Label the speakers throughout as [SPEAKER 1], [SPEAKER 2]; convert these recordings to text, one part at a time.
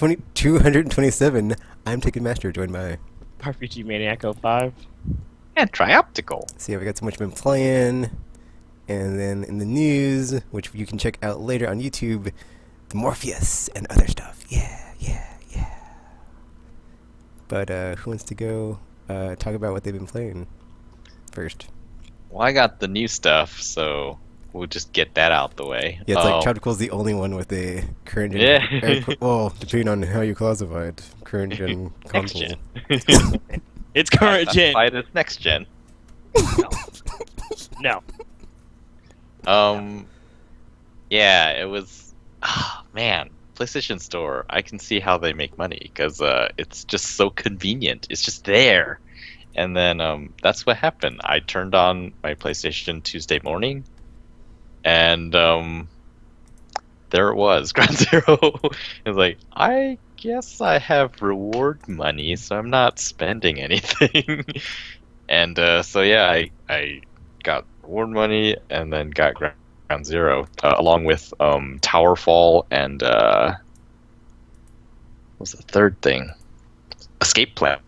[SPEAKER 1] 227. I'm Taken Master, joined by.
[SPEAKER 2] RPG Maniac 05.
[SPEAKER 3] And Trioptical.
[SPEAKER 1] See, we got so much been playing. And then in the news, which you can check out later on YouTube, the Morpheus and other stuff. Yeah. But who wants to go talk about what they've been playing first?
[SPEAKER 3] Well, I got the new stuff, so we'll just get that out the way.
[SPEAKER 1] Yeah, it's like Trioptical's the only one with a current gen.
[SPEAKER 3] Yeah.
[SPEAKER 1] Well, depending on how you classify it, current gen
[SPEAKER 3] Next
[SPEAKER 1] console.
[SPEAKER 3] gen.
[SPEAKER 2] It's current gen.
[SPEAKER 3] Classified as next gen.
[SPEAKER 2] No.
[SPEAKER 3] Yeah, it was. Oh, man, PlayStation Store. I can see how they make money because it's just so convenient. It's just there, and then that's what happened. I turned on my PlayStation Tuesday morning, and there it was, Ground Zero. It was like, I guess I have reward money, so I'm not spending anything. And so yeah, I got reward money and then got Ground Zero along with Towerfall and what was the third thing? Escape Plan.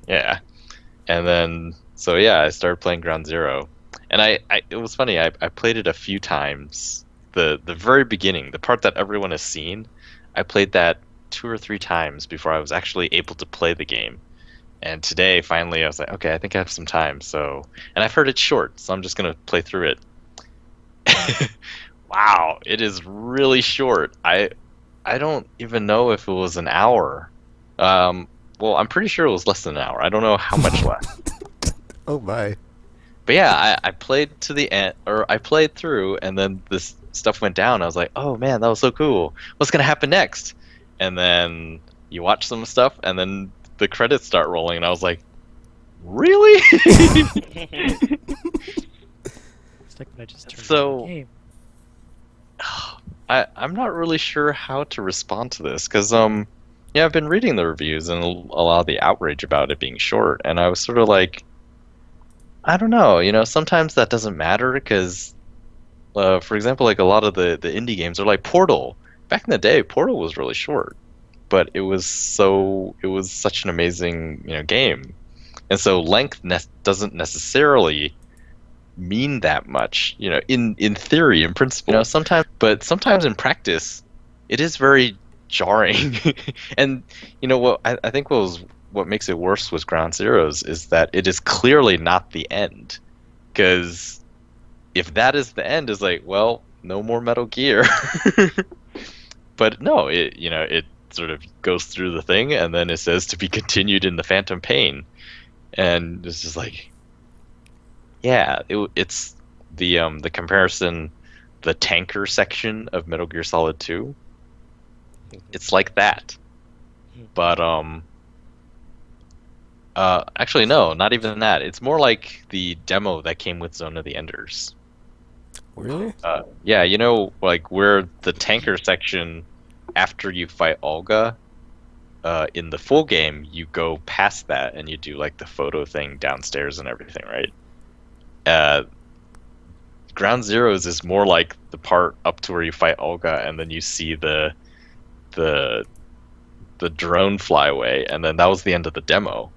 [SPEAKER 3] Yeah. And then so yeah, I started playing Ground Zero, and I it was funny. I played it a few times. The very beginning, the part that everyone has seen, I played that 2 or 3 times before I was actually able to play the game. And today, finally, I was like, okay, I think I have some time. So, and I've heard it's short, so I'm just gonna play through it. Wow, it is really short. I don't even know if it was an hour. Well, I'm pretty sure it was less than an hour. I don't know how much left.
[SPEAKER 1] Oh my.
[SPEAKER 3] But yeah, I played to the end, or I played through, and then this stuff went down. I was like, oh man, that was so cool. What's gonna happen next? And then you watch some stuff, and then the credits start rolling, and I was like, really?
[SPEAKER 2] It's like when I just turned
[SPEAKER 3] So-
[SPEAKER 2] on the game.
[SPEAKER 3] I'm not really sure how to respond to this, because yeah, I've been reading the reviews and a lot of the outrage about it being short, and I was sort of like, I don't know, sometimes that doesn't matter, because for example, like a lot of the indie games are like Portal. Back in the day, Portal was really short, but it was such an amazing game, and so length doesn't necessarily mean that much, in theory, in principle, sometimes in practice, it is very jarring. And I think what makes it worse with Ground Zeroes is that it is clearly not the end, because if that is the end, is like, well, no more Metal Gear. But no, it sort of goes through the thing, and then it says to be continued in the Phantom Pain, and it's just like, yeah, it's the comparison, the tanker section of Metal Gear Solid 2. It's like that, but actually no, not even that. It's more like the demo that came with Zone of the Enders.
[SPEAKER 1] Really?
[SPEAKER 3] Yeah, like where the tanker section, after you fight Olga, in the full game, you go past that and you do like the photo thing downstairs and everything, right? Ground Zeroes is more like the part up to where you fight Olga, and then you see the drone fly away, and then that was the end of the demo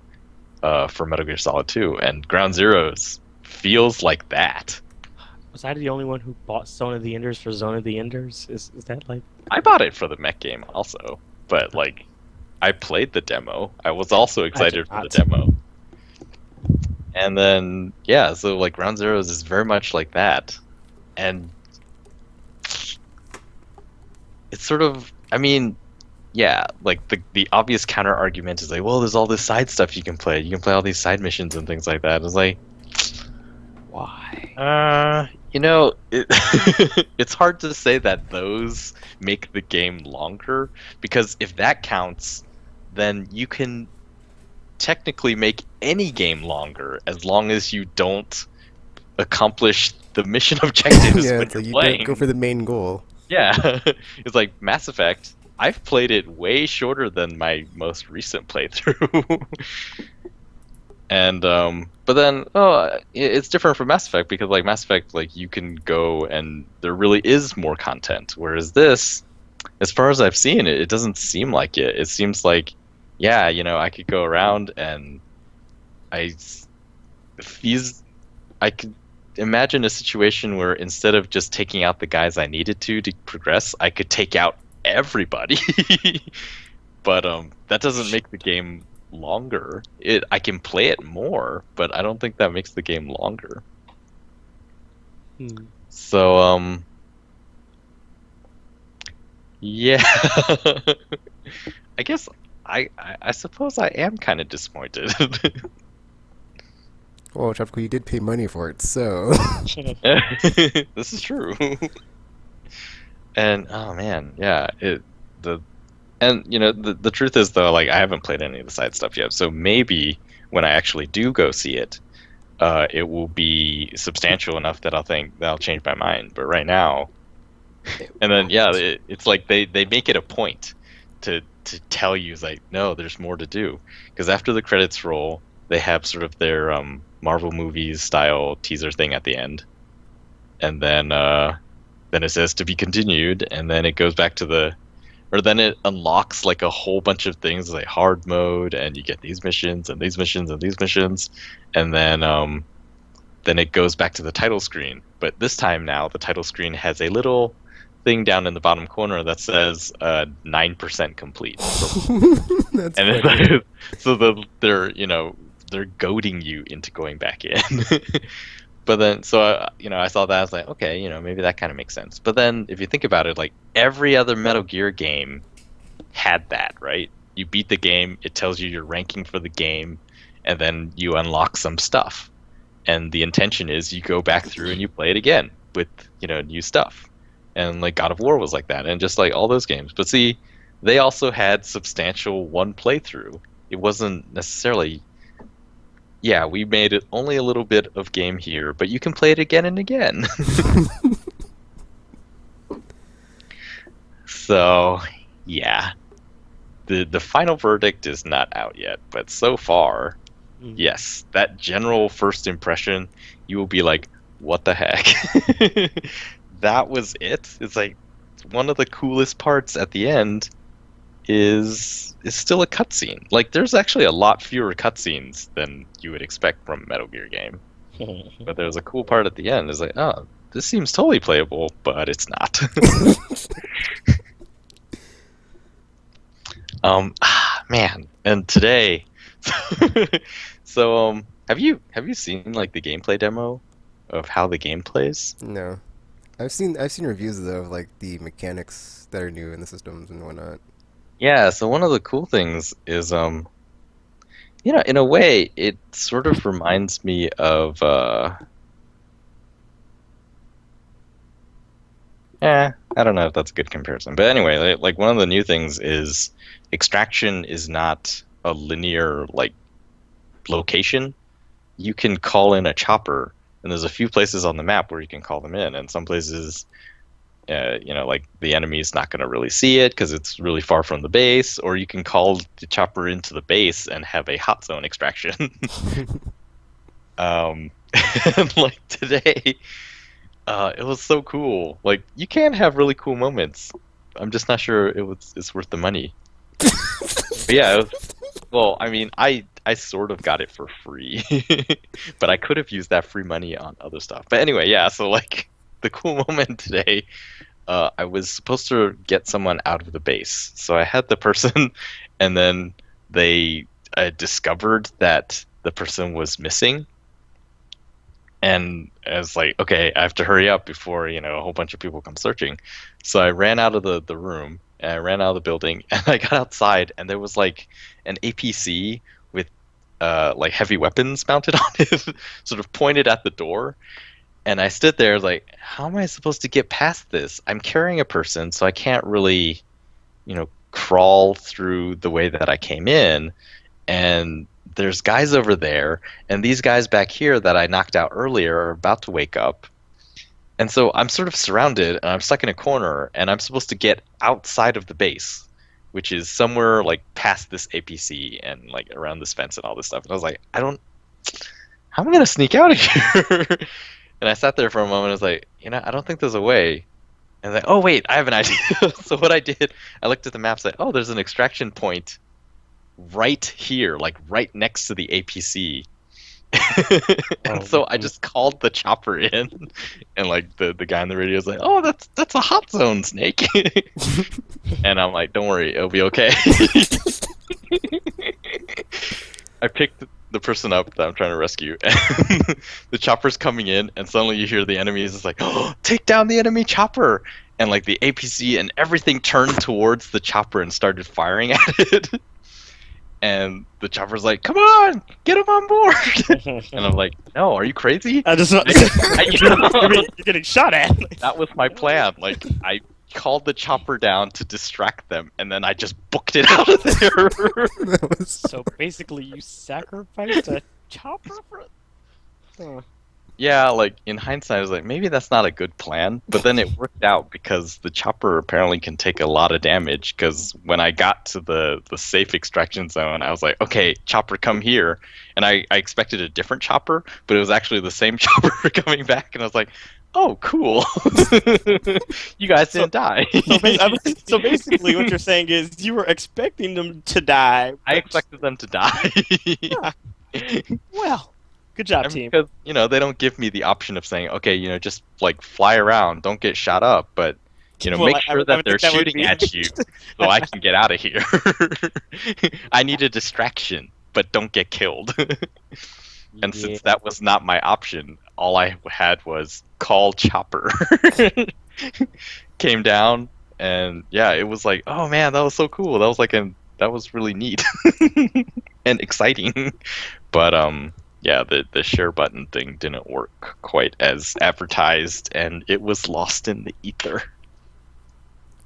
[SPEAKER 3] for Metal Gear Solid 2, and Ground Zeroes feels like that.
[SPEAKER 2] Was I the only one who bought Zone of the Enders for Zone of the Enders? Is that like...
[SPEAKER 3] I bought it for the mech game also, but like, I played the demo. I was also excited for the demo. And then, yeah, so like Ground Zeroes is very much like that. And it's sort of, I mean, yeah, like the obvious counter argument is like, well, there's all this side stuff you can play. You can play all these side missions and things like that. It's like, why? It's hard to say that those make the game longer, because if that counts, then you can technically make any game longer as long as you don't accomplish the mission objectives
[SPEAKER 1] Yeah,
[SPEAKER 3] when
[SPEAKER 1] it's
[SPEAKER 3] you're
[SPEAKER 1] like you
[SPEAKER 3] playing.
[SPEAKER 1] don't go for the main goal.
[SPEAKER 3] Yeah, it's like Mass Effect. I've played it way shorter than my most recent playthrough. And but then it's different from Mass Effect, because like Mass Effect, like you can go and there really is more content, whereas this, as far as I've seen, it doesn't seem like it. It seems like, yeah, I could go around and I these I could imagine a situation where instead of just taking out the guys I needed to progress, I could take out everybody. But that doesn't make the game longer. I can play it more, but I don't think that makes the game longer.
[SPEAKER 2] Hmm.
[SPEAKER 3] So yeah. I guess I suppose I am kind of disappointed.
[SPEAKER 1] Well, Tropical, you did pay money for it, so.
[SPEAKER 3] This is true. And oh man, yeah, the and the truth is though, like I haven't played any of the side stuff yet, so maybe when I actually do go see it, it will be substantial enough that I'll think that I'll change my mind. But right now, and then yeah, it's like they make it a point to tell you like, no, there's more to do, because after the credits roll, they have sort of their Marvel movies style teaser thing at the end, and then it says to be continued, and then it goes back to or then it unlocks like a whole bunch of things like hard mode, and you get these missions and these missions and these missions, and then it goes back to the title screen. But this time now, the title screen has a little thing down in the bottom corner that says 9% complete.
[SPEAKER 1] That's
[SPEAKER 3] And
[SPEAKER 1] funny.
[SPEAKER 3] they're goading you into going back in. But then, so I saw that, I was like, okay, maybe that kind of makes sense. But then, if you think about it, like every other Metal Gear game had that, right? You beat the game, it tells you your ranking for the game, and then you unlock some stuff. And the intention is you go back through and you play it again with new stuff. And like God of War was like that, and just like all those games. But see, they also had substantial one playthrough. It wasn't necessarily, yeah, we made it only a little bit of game here, but you can play it again and again. So, yeah. The final verdict is not out yet, but so far, yes, that general first impression, you will be like, what the heck? That was it? It's like one of the coolest parts at the end is still a cutscene. Like there's actually a lot fewer cutscenes than you would expect from a Metal Gear game. But there's a cool part at the end. It's like, oh, this seems totally playable, but it's not. Man, and today, so have you seen like the gameplay demo of how the game plays?
[SPEAKER 1] No. I've seen reviews though of like the mechanics that are new in the systems and whatnot.
[SPEAKER 3] Yeah, so one of the cool things is in a way it sort of reminds me of I don't know if that's a good comparison. But anyway, like one of the new things is extraction is not a linear like location. You can call in a chopper, and there's a few places on the map where you can call them in, and some places like the enemy's not going to really see it because it's really far from the base, or you can call the chopper into the base and have a hot zone extraction. And like today, it was so cool. Like you can have really cool moments. I'm just not sure it's worth the money. But yeah, well, I mean, I sort of got it for free, but I could have used that free money on other stuff. But anyway, yeah. So like the cool moment today, I was supposed to get someone out of the base. So I had the person, and then they discovered that the person was missing. And I was like, okay, I have to hurry up before a whole bunch of people come searching. So I ran out of the room, and I ran out of the building, and I got outside, and there was like an APC with like heavy weapons mounted on it, sort of pointed at the door. And I stood there like, how am I supposed to get past this? I'm carrying a person, so I can't really, crawl through the way that I came in. And there's guys over there, and these guys back here that I knocked out earlier are about to wake up. And so I'm sort of surrounded, and I'm stuck in a corner, and I'm supposed to get outside of the base, which is somewhere like past this APC and like around this fence and all this stuff. And I was like, how am I going to sneak out of here? And I sat there for a moment. I was like, I don't think there's a way. And like, oh wait, I have an idea. So what I did, I looked at the map, said, oh, there's an extraction point right here, like right next to the APC. And so I just called the chopper in, and like the guy on the radio is like, "Oh, that's a hot zone, Snake." And I'm like, "Don't worry, it'll be okay." I picked the person up that I'm trying to rescue, and the chopper's coming in, and suddenly you hear the enemies. It's like, "Oh, take down the enemy chopper!" And like the APC and everything turned towards the chopper and started firing at it. And the chopper's like, "Come on, get him on board!" And I'm like, "No, are you crazy?"
[SPEAKER 2] I just you're getting shot at.
[SPEAKER 3] That was my plan. Like, I called the chopper down to distract them, and then I just booked it out of there.
[SPEAKER 1] That was
[SPEAKER 2] So basically, you sacrificed a chopper for. Huh.
[SPEAKER 3] Yeah, like in hindsight, I was like, maybe that's not a good plan. But then it worked out because the chopper apparently can take a lot of damage. Because when I got to the safe extraction zone, I was like, okay, chopper, come here. And I expected a different chopper, but it was actually the same chopper coming back. And I was like, oh, cool. You guys didn't die.
[SPEAKER 2] So basically, what you're saying is you were expecting them to die.
[SPEAKER 3] I expected them to die.
[SPEAKER 2] Huh. Well. Good job, team.
[SPEAKER 3] Because, they don't give me the option of saying, okay, just, like, fly around, don't get shot up, but, make sure that they're shooting at you so I can get out of here. I need a distraction, but don't get killed. And since that was not my option, all I had was call chopper. Came down, and, yeah, it was like, oh, man, that was so cool. That was, that was really neat and exciting. But, yeah, the share button thing didn't work quite as advertised, and it was lost in the ether.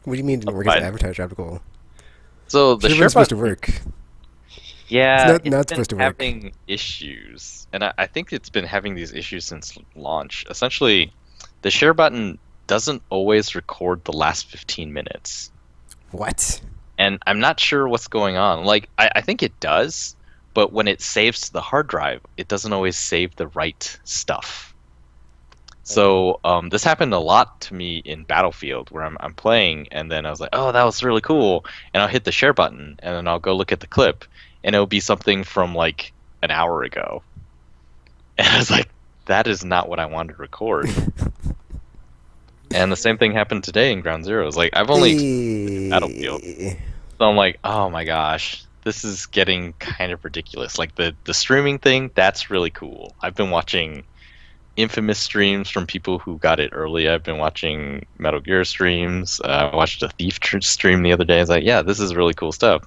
[SPEAKER 1] What do you mean it didn't work as advertised, Optical?
[SPEAKER 3] So the share
[SPEAKER 1] supposed to
[SPEAKER 3] button,
[SPEAKER 1] work.
[SPEAKER 3] yeah,
[SPEAKER 1] It's not
[SPEAKER 3] been
[SPEAKER 1] supposed to work.
[SPEAKER 3] having issues, and I think it's been having these issues since launch. Essentially, the share button doesn't always record the last 15 minutes.
[SPEAKER 1] What?
[SPEAKER 3] And I'm not sure what's going on. Like, I think it does, but when it saves to the hard drive, it doesn't always save the right stuff. So this happened a lot to me in Battlefield, where I'm playing, and then I was like, oh, that was really cool, and I'll hit the share button, and then I'll go look at the clip, and it'll be something from like an hour ago. And I was like, that is not what I wanted to record. And the same thing happened today in Ground Zeroes. Like, I've only Battlefield. So I'm like, oh my gosh, this is getting kind of ridiculous. Like, the streaming thing, that's really cool. I've been watching Infamous streams from people who got it early. I've been watching Metal Gear streams. I watched a Thief stream the other day. I was like, yeah, this is really cool stuff.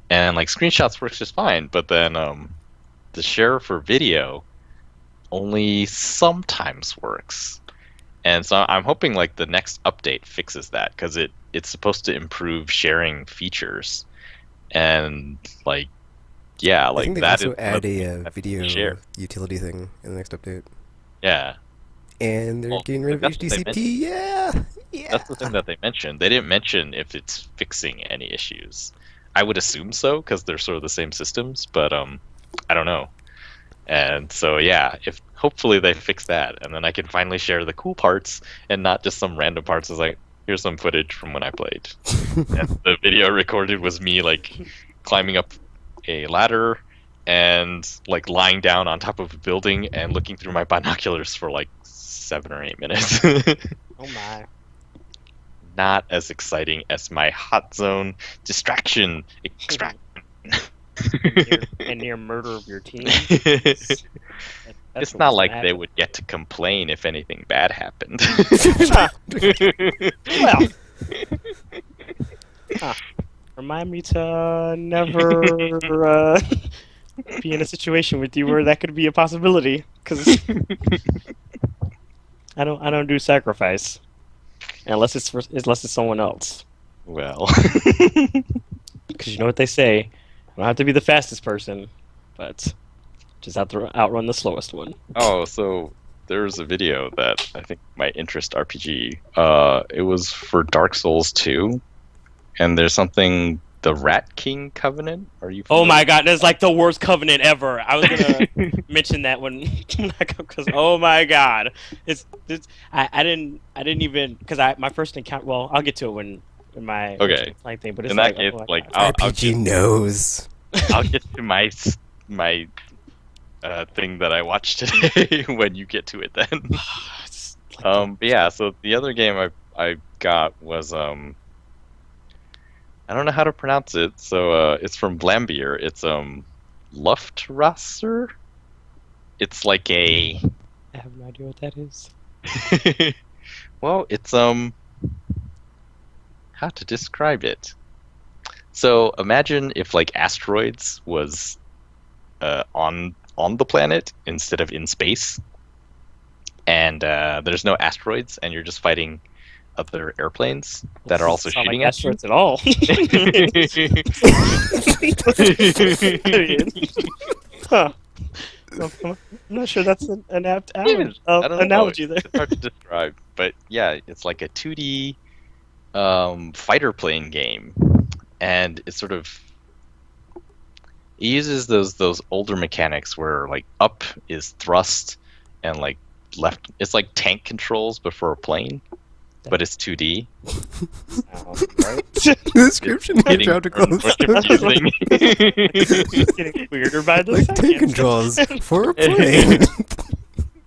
[SPEAKER 3] And, like, screenshots works just fine. But then the share for video only sometimes works. And so I'm hoping, like, the next update fixes that, because it's supposed to improve sharing features. And, like, yeah, like,
[SPEAKER 1] I think they
[SPEAKER 3] that
[SPEAKER 1] also
[SPEAKER 3] is
[SPEAKER 1] add a video
[SPEAKER 3] share.
[SPEAKER 1] utility thing in the next update.
[SPEAKER 3] Yeah.
[SPEAKER 1] And they're getting rid of
[SPEAKER 3] that's what they
[SPEAKER 1] HDCP. Yeah.
[SPEAKER 3] That's the thing that they mentioned. They didn't mention if it's fixing any issues. I would assume so, because they're sort of the same systems, but I don't know. And so, yeah, if hopefully they fix that, and then I can finally share the cool parts and not just some random parts. It's like, here's some footage from when I played. And the video recorded was me, like, climbing up a ladder and, like, lying down on top of a building and looking through my binoculars for, like, 7 or 8 minutes.
[SPEAKER 2] Oh my.
[SPEAKER 3] Not as exciting as my hot zone distraction extract.
[SPEAKER 2] And near murder of your team.
[SPEAKER 3] It's not like they would get to complain if anything bad happened.
[SPEAKER 2] Well, remind me to never be in a situation with you where that could be a possibility, because I don't do sacrifice unless it's someone else.
[SPEAKER 3] Well,
[SPEAKER 2] Because you know what they say, you don't have to be the fastest person, but just have to outrun the slowest one.
[SPEAKER 3] oh, so there's a video that I think might interest RPG. It was for Dark Souls 2, and there's the Rat King Covenant. Are you?
[SPEAKER 2] Oh
[SPEAKER 3] familiar?
[SPEAKER 2] my god, that's like the worst covenant ever. I was gonna mention that when I come, because oh my god, it's I didn't even because my first encounter. Well, I'll get to it when in my
[SPEAKER 3] Okay.
[SPEAKER 2] playing thing, but it's
[SPEAKER 3] In
[SPEAKER 2] like
[SPEAKER 3] that case,
[SPEAKER 2] oh my
[SPEAKER 3] like
[SPEAKER 2] God.
[SPEAKER 1] RPG knows.
[SPEAKER 3] I'll get to my thing that I watched today when you get to it then.
[SPEAKER 2] It's like
[SPEAKER 3] But yeah, so the other game I got was I don't know how to pronounce it, so it's from Blambier. It's Luftrasser. It's like a
[SPEAKER 2] I have no idea what that is.
[SPEAKER 3] well, it's how to describe it. So imagine if like asteroids was on the planet instead of in space, and there's no asteroids, and you're just fighting other airplanes that are also
[SPEAKER 2] It's not
[SPEAKER 3] shooting
[SPEAKER 2] like
[SPEAKER 3] at you.
[SPEAKER 2] asteroids at all. Huh. I'm not sure that's an apt
[SPEAKER 3] I don't know.
[SPEAKER 2] analogy there.
[SPEAKER 3] It's hard to describe, but yeah, it's like a 2D fighter plane game, and it's sort of it uses those older mechanics where like up is thrust and like left. It's like tank controls but for a plane, but it's 2D.
[SPEAKER 2] Right?
[SPEAKER 1] The description of
[SPEAKER 3] Getting
[SPEAKER 1] chapter
[SPEAKER 3] more confusing.
[SPEAKER 2] It's getting weirder by the
[SPEAKER 1] like
[SPEAKER 2] second.
[SPEAKER 1] tank controls for a plane.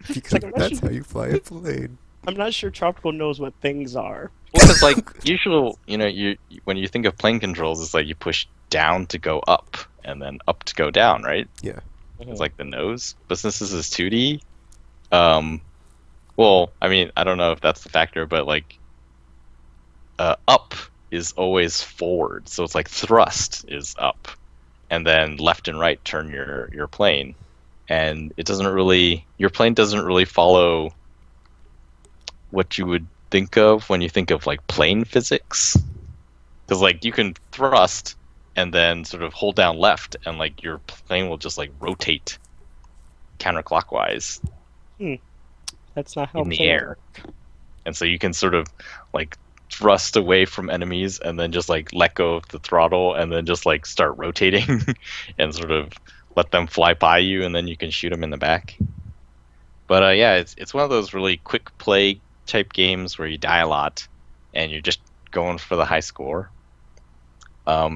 [SPEAKER 1] Because
[SPEAKER 2] like I'm not
[SPEAKER 1] that's
[SPEAKER 2] sure-
[SPEAKER 1] how you fly a plane.
[SPEAKER 2] I'm not sure Tropical knows what things are.
[SPEAKER 3] Well, because like usual, you when you think of plane controls, it's like you push down to go up and then up to go down, right?
[SPEAKER 1] Yeah.
[SPEAKER 3] It's like the nose. But since this is 2D, well, I mean, I don't know if that's the factor, but like up is always forward, so it's like thrust is up, and then left and right turn your plane, and it doesn't really your plane doesn't really follow what you would think of when you think of like plane physics, because like you can thrust and then sort of hold down left, and like your plane will just like rotate counterclockwise
[SPEAKER 2] That's not how
[SPEAKER 3] in the
[SPEAKER 2] planes
[SPEAKER 3] air. And so you can sort of like thrust away from enemies and then just like let go of the throttle and then just like start rotating and sort of let them fly by you, and then you can shoot them in the back. But yeah, it's one of those really quick play type games where you die a lot and you're just going for the high score.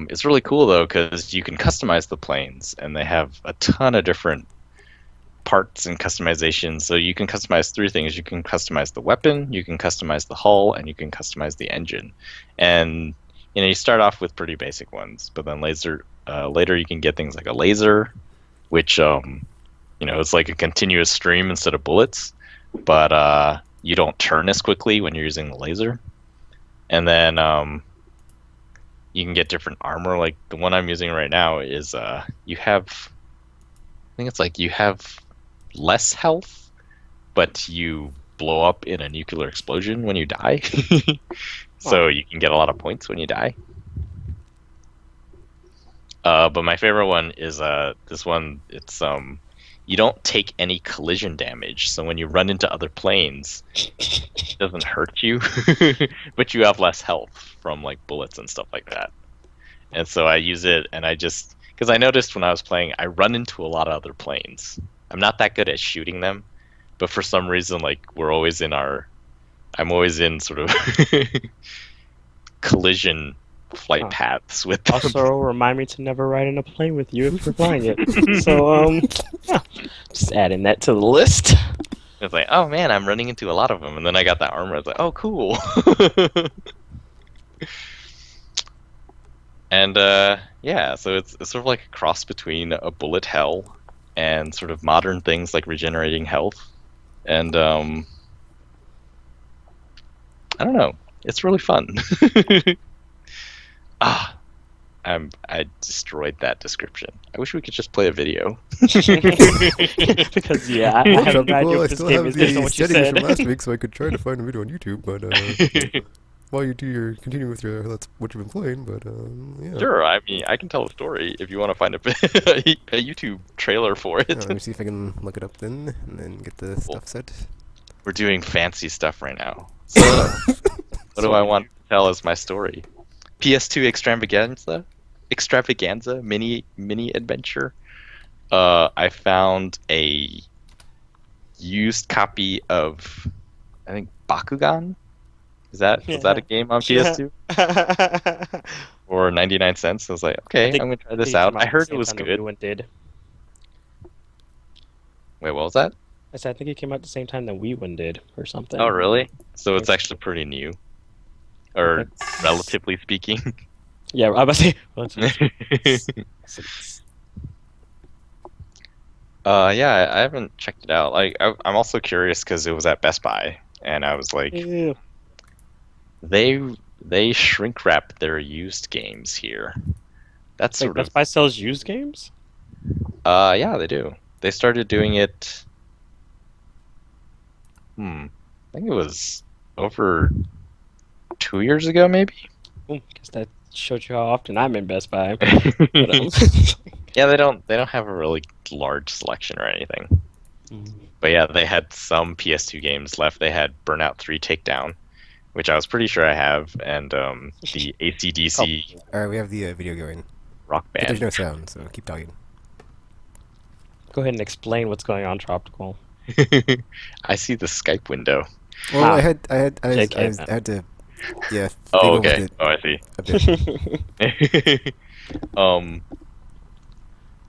[SPEAKER 3] It's really cool though because you can customize the planes, and they have a ton of different parts and customization. So you can customize 3 things. You can customize the weapon, you can customize the hull, and you can customize the engine. And you start off with pretty basic ones, but then later you can get things like a laser, which it's like a continuous stream instead of bullets, but you don't turn as quickly when you're using the laser. And then you can get different armor. Like the one I'm using right now is you have less health, but you blow up in a nuclear explosion when you die. So you can get a lot of points when you die. But my favorite one is this one. It's you don't take any collision damage, so when you run into other planes, it doesn't hurt you, but you have less health from like bullets and stuff like that. And so I use it, and because I noticed when I was playing, I run into a lot of other planes. I'm not that good at shooting them, but for some reason, like I'm always in sort of collision flight paths with them.
[SPEAKER 2] Also, remind me to never ride in a plane with you if you're flying it. So, just adding that to the list.
[SPEAKER 3] It's like, oh man, I'm running into a lot of them, and then I got that armor. I was like, oh cool. And yeah, so it's sort of like a cross between a bullet hell and sort of modern things like regenerating health. And I don't know, it's really fun. I destroyed that description. I wish we could just play a video.
[SPEAKER 2] Because I have no idea
[SPEAKER 1] I
[SPEAKER 2] what this
[SPEAKER 1] still
[SPEAKER 2] game
[SPEAKER 1] have
[SPEAKER 2] is based on
[SPEAKER 1] the
[SPEAKER 2] what you
[SPEAKER 1] settings
[SPEAKER 2] said.
[SPEAKER 1] from last week, so I could try to find a video on YouTube. But while you continue with that's what you've been playing. But yeah.
[SPEAKER 3] Sure, I mean, I can tell a story if you want to find a YouTube trailer for it.
[SPEAKER 1] Yeah, let me see if I can look it up then, and then get the stuff set.
[SPEAKER 3] We're doing fancy stuff right now. So, what do I want to tell as my story? PS2 Extravaganza? extravaganza mini adventure. I found a used copy of, I think, Bakugan. Was that a game on PS2 for 99 cents? I was like, okay, I'm gonna try this
[SPEAKER 2] it
[SPEAKER 3] out.
[SPEAKER 2] came
[SPEAKER 3] I
[SPEAKER 2] out the
[SPEAKER 3] heard it
[SPEAKER 2] same
[SPEAKER 3] was
[SPEAKER 2] time that
[SPEAKER 3] good.
[SPEAKER 2] Wii one did.
[SPEAKER 3] Wait, what was that?
[SPEAKER 2] I said I think it came out the same time that Wii one did, or something.
[SPEAKER 3] Oh, really? So it's
[SPEAKER 2] Yes.
[SPEAKER 3] actually pretty new, or
[SPEAKER 2] That's-
[SPEAKER 3] relatively speaking.
[SPEAKER 2] Yeah, I was about to say.
[SPEAKER 3] Yeah, I haven't checked it out. Like, I'm also curious because it was at Best Buy, and I was like,
[SPEAKER 2] Ew.
[SPEAKER 3] they shrink wrap their used games here. That's
[SPEAKER 2] Like
[SPEAKER 3] sort of
[SPEAKER 2] Best Buy sells used games.
[SPEAKER 3] yeah, they do. They started doing it. I think it was over 2 years ago, maybe.
[SPEAKER 2] Guess that showed you how often I'm in Best Buy.
[SPEAKER 3] Yeah, they don't have a really large selection or anything. But yeah, they had some PS2 games left. They had Burnout 3 Takedown, which I was pretty sure I have, and the AC/DC
[SPEAKER 1] Alright, we have the video going.
[SPEAKER 3] Rock
[SPEAKER 1] But there's
[SPEAKER 3] Band.
[SPEAKER 1] no sound, so keep talking.
[SPEAKER 2] Go ahead and explain what's going on, Tropical.
[SPEAKER 3] I see the Skype window.
[SPEAKER 1] Well,
[SPEAKER 2] Ah.
[SPEAKER 1] I had
[SPEAKER 2] JK,
[SPEAKER 1] had to, yeah.
[SPEAKER 3] Oh,
[SPEAKER 1] fiddle with
[SPEAKER 3] okay.
[SPEAKER 1] it
[SPEAKER 3] Oh, I see.
[SPEAKER 1] a bit.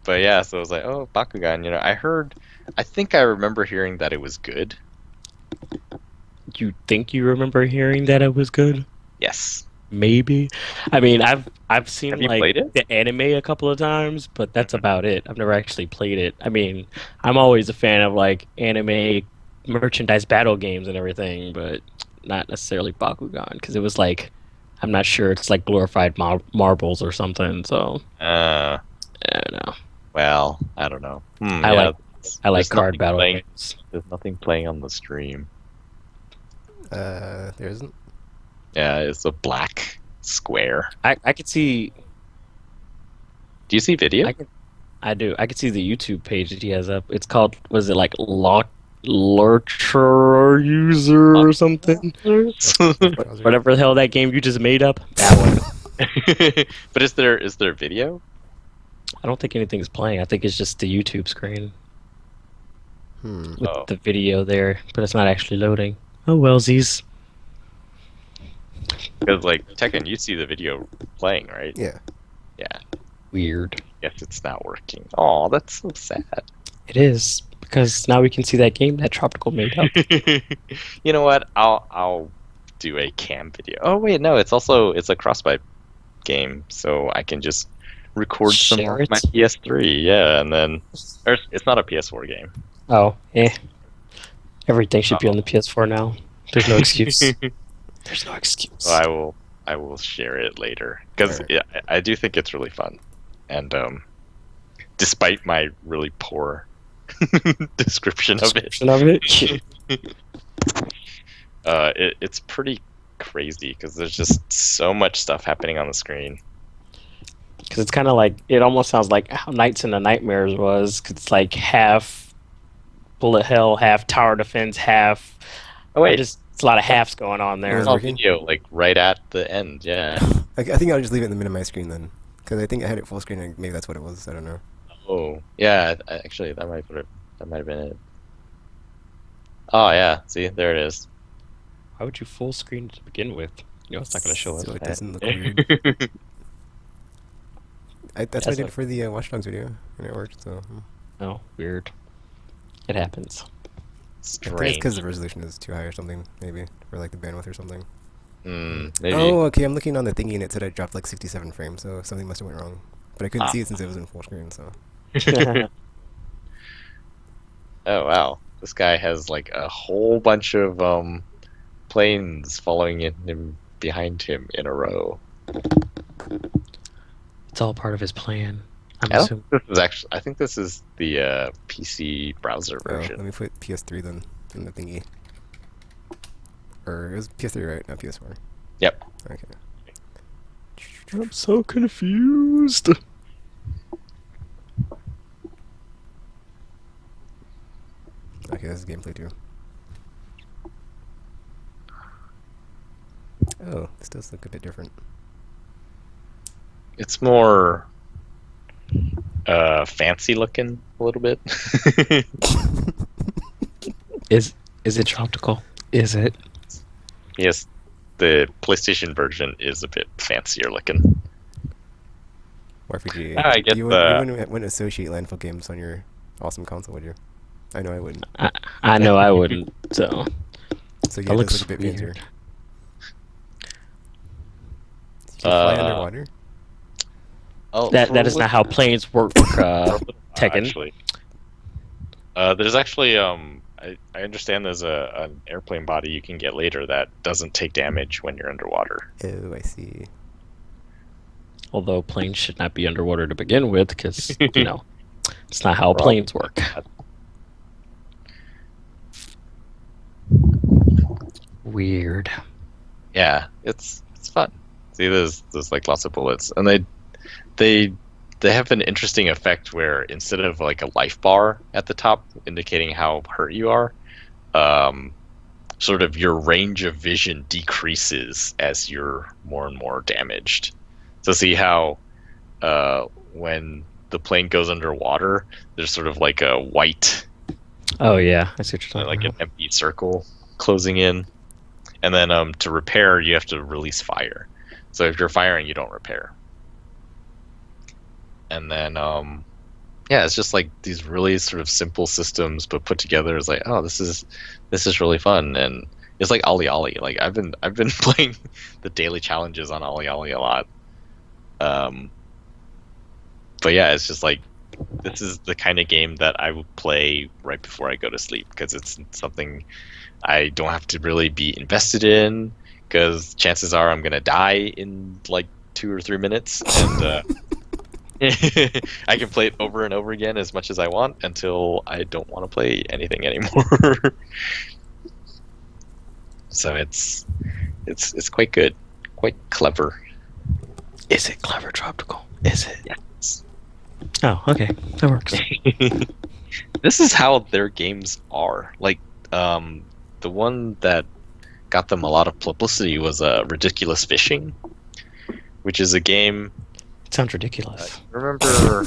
[SPEAKER 3] But yeah, so I was like, oh, Bakugan, I think I remember hearing that it was good.
[SPEAKER 2] You think you remember hearing that it was good?
[SPEAKER 3] Yes.
[SPEAKER 2] Maybe. I mean, I've seen
[SPEAKER 3] Have you
[SPEAKER 2] like
[SPEAKER 3] played it?
[SPEAKER 2] the anime a couple of times, but that's about it. I've never actually played it. I mean, I'm always a fan of like anime merchandise battle games and everything, but not necessarily Bakugan because it was like I'm not sure it's like glorified marbles or something. So I don't know.
[SPEAKER 3] Well, I don't know.
[SPEAKER 2] I
[SPEAKER 3] Yeah,
[SPEAKER 2] like
[SPEAKER 3] there's
[SPEAKER 2] card
[SPEAKER 3] nothing
[SPEAKER 2] battle
[SPEAKER 3] playing.
[SPEAKER 2] games.
[SPEAKER 3] There's nothing playing on the stream.
[SPEAKER 1] There isn't.
[SPEAKER 3] Yeah, it's a black square.
[SPEAKER 2] I could see.
[SPEAKER 3] Do you see video?
[SPEAKER 2] I do. I could see the YouTube page that he has up. It's called, was it like Lurcher User or something? Whatever the hell that game you just made up. That one.
[SPEAKER 3] But is there video?
[SPEAKER 2] I don't think anything's playing. I think it's just the YouTube screen with
[SPEAKER 3] Oh.
[SPEAKER 2] the video there, but it's not actually loading. Oh, wellsies.
[SPEAKER 3] Because like Tekken, you see the video playing, right?
[SPEAKER 1] Yeah.
[SPEAKER 3] Yeah.
[SPEAKER 2] Weird.
[SPEAKER 3] Guess it's not working. Oh, that's so sad.
[SPEAKER 2] It is, because now we can see that game that Tropical made up.
[SPEAKER 3] You know what? I'll do a cam video. Oh wait, no, it's a crossbuy game, so I can just record some
[SPEAKER 2] Share
[SPEAKER 3] of
[SPEAKER 2] it?
[SPEAKER 3] my PS3. Yeah, and then or it's not a PS4 game.
[SPEAKER 2] Oh, everything should be on the PS4 now. There's no excuse. There's no excuse.
[SPEAKER 3] So I will share it later because
[SPEAKER 1] Alright.
[SPEAKER 3] yeah, I do think it's really fun, and despite my really poor description of it,
[SPEAKER 2] Description of it?
[SPEAKER 3] it's pretty crazy because there's just so much stuff happening on the screen.
[SPEAKER 2] Because it's kind of like, it almost sounds like how Nights into Nightmares was, 'cause it's like half bullet hell, half tower defense, half.
[SPEAKER 3] Oh wait,
[SPEAKER 2] Just it's a lot of halves going on there.
[SPEAKER 1] It's
[SPEAKER 3] oh,
[SPEAKER 1] working?
[SPEAKER 3] video like right at the end. Yeah.
[SPEAKER 1] I think I'll just leave it in the minimize screen then, because I think I had it full screen and maybe that's what it was. I don't know.
[SPEAKER 3] Oh yeah, actually that might have been it. Oh yeah, see there it is.
[SPEAKER 2] Why would you full screen to begin with? You know, it's not going to show us
[SPEAKER 1] So it
[SPEAKER 2] that.
[SPEAKER 1] doesn't look weird. That's what I
[SPEAKER 2] That's
[SPEAKER 1] did
[SPEAKER 2] what-
[SPEAKER 1] for the Watch Dogs video, and it worked. So
[SPEAKER 2] Oh, weird. It happens.
[SPEAKER 1] I think it's
[SPEAKER 3] Strange.
[SPEAKER 1] because the resolution is too high or something, maybe, or like the bandwidth or something.
[SPEAKER 3] Maybe.
[SPEAKER 1] Oh, okay. I'm looking on the thingy and it said I dropped like 67 frames, so something must have went wrong. But I couldn't see it since it was in full screen. So
[SPEAKER 3] Oh wow, this guy has like a whole bunch of planes following him behind him in a row.
[SPEAKER 2] It's all part of his plan. I'm
[SPEAKER 3] I don't
[SPEAKER 2] assuming.
[SPEAKER 3] think this is actually. I think this is the PC browser
[SPEAKER 1] oh, let
[SPEAKER 3] version.
[SPEAKER 1] me put PS3 then in the thingy. Or it was PS3, right? Not PS4.
[SPEAKER 3] Yep.
[SPEAKER 1] Okay.
[SPEAKER 2] I'm so confused.
[SPEAKER 1] Okay, this is gameplay too. Oh, this does look a bit different.
[SPEAKER 3] it's more fancy looking a little bit.
[SPEAKER 4] Is it tropical? Is it?
[SPEAKER 3] Yes, the PlayStation version is a bit fancier looking.
[SPEAKER 1] RPG.
[SPEAKER 3] I get
[SPEAKER 1] you wouldn't associate landfill games on your awesome console, would you? I know I wouldn't.
[SPEAKER 4] I know I wouldn't. So
[SPEAKER 1] So yeah,
[SPEAKER 4] that
[SPEAKER 1] it
[SPEAKER 4] looks
[SPEAKER 1] does look a bit fancier.
[SPEAKER 4] weird.
[SPEAKER 1] You can fly underwater.
[SPEAKER 3] Oh,
[SPEAKER 4] That is not how planes work. Tekken.
[SPEAKER 3] Actually, there's actually I understand there's an airplane body you can get later that doesn't take damage when you're underwater.
[SPEAKER 1] Oh, I see.
[SPEAKER 4] Although planes should not be underwater to begin with, because it's not how planes work. Weird.
[SPEAKER 3] Yeah, it's fun. See, there's like lots of bullets, and they have an interesting effect where instead of like a life bar at the top indicating how hurt you are, sort of your range of vision decreases as you're more and more damaged. So see how when the plane goes underwater, there's sort of like a white,
[SPEAKER 4] Oh yeah, I see what you're talking
[SPEAKER 3] like an
[SPEAKER 4] about.
[SPEAKER 3] empty circle closing in, and then to repair you have to release fire. So if you're firing, you don't repair. And then yeah, it's just like these really sort of simple systems, but put together is like, oh, this is really fun. And it's like Ollie Ollie. Like I've been playing the daily challenges on Ollie Ollie a lot. But yeah, it's just like this is the kind of game that I would play right before I go to sleep because it's something I don't have to really be invested in because chances are I'm gonna die in like 2 or 3 minutes, and I can play it over and over again as much as I want until I don't want to play anything anymore. So it's quite good, quite clever.
[SPEAKER 4] Is it clever tropical? Is it?
[SPEAKER 3] Yes.
[SPEAKER 4] Oh, okay, that works.
[SPEAKER 3] This is how their games are. Like the one that got them a lot of publicity was Ridiculous Fishing, which is a game.
[SPEAKER 4] It sounds ridiculous.
[SPEAKER 3] Remember?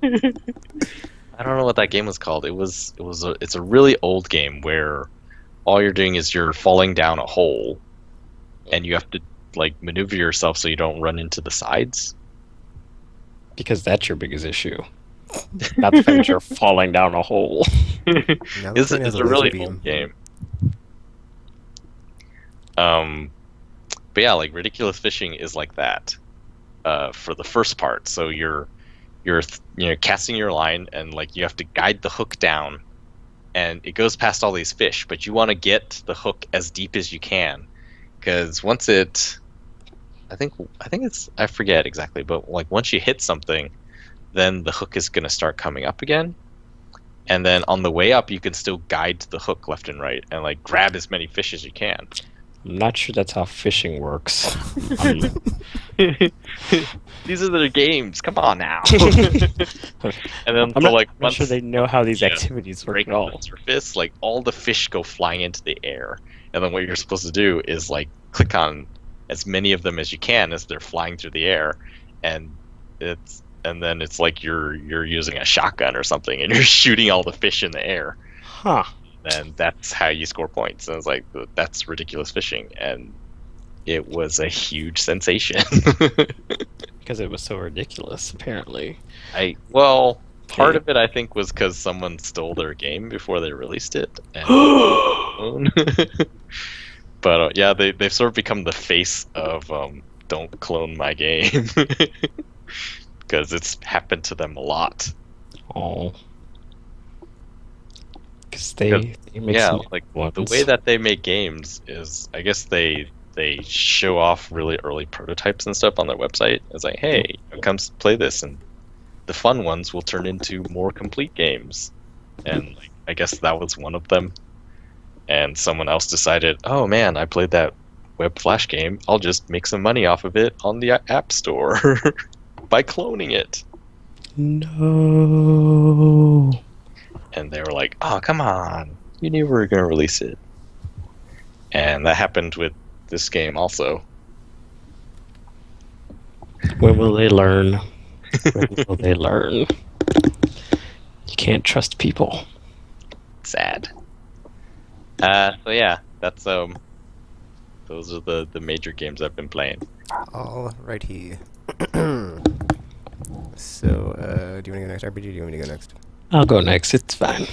[SPEAKER 3] I don't know what that game was called. It's a really old game where all you're doing is you're falling down a hole, and you have to like maneuver yourself so you don't run into the sides.
[SPEAKER 4] Because that's your biggest issue. Not the fact that you're falling down a hole.
[SPEAKER 1] Now this
[SPEAKER 3] It's
[SPEAKER 1] thing has
[SPEAKER 3] a
[SPEAKER 1] laser
[SPEAKER 3] really
[SPEAKER 1] beam.
[SPEAKER 3] old game. But yeah, like Ridiculous Fishing is like that for the first part. So you're casting your line, and like you have to guide the hook down, and it goes past all these fish, but you want to get the hook as deep as you can, because once it, I think it's, I forget exactly, but like once you hit something, then the hook is going to start coming up again. And then on the way up, you can still guide the hook left and right and like grab as many fish as you can.
[SPEAKER 4] I'm not sure that's how fishing works.
[SPEAKER 3] These are the games. Come on now. And then
[SPEAKER 4] I'm
[SPEAKER 3] like
[SPEAKER 4] not
[SPEAKER 3] once
[SPEAKER 4] sure they know how these
[SPEAKER 3] yeah,
[SPEAKER 4] activities work
[SPEAKER 3] break
[SPEAKER 4] at all.
[SPEAKER 3] the surface, like all the fish go flying into the air. And then what you're supposed to do is like click on as many of them as you can as they're flying through the air, and then it's like you're using a shotgun or something, and you're shooting all the fish in the air.
[SPEAKER 4] Huh.
[SPEAKER 3] And that's how you score points. And it's like, that's Ridiculous Fishing, and it was a huge sensation.
[SPEAKER 4] Because it was so ridiculous, apparently.
[SPEAKER 3] Part of it I think was because someone stole their game before they released it. And but yeah, they've sort of become the face of don't clone my game, because it's happened to them a lot.
[SPEAKER 4] Oh. Because they make
[SPEAKER 3] Yeah,
[SPEAKER 4] some
[SPEAKER 3] like
[SPEAKER 4] ones.
[SPEAKER 3] the way that they make games is, I guess they show off really early prototypes and stuff on their website. It's like, hey, come play this, and the fun ones will turn into more complete games. And like, I guess that was one of them. And someone else decided, oh man, I played that web flash game, I'll just make some money off of it on the App Store by cloning it.
[SPEAKER 4] No.
[SPEAKER 3] And they were like, oh, come on, you knew we were going to release it. And that happened with this game also.
[SPEAKER 4] When will they learn? When will they learn? You can't trust people.
[SPEAKER 3] Sad. So yeah, that's those are the major games I've been playing.
[SPEAKER 1] Alrighty. So, do you want to go next, RPG? Or do you want me to go next?
[SPEAKER 4] I'll go next. It's fine.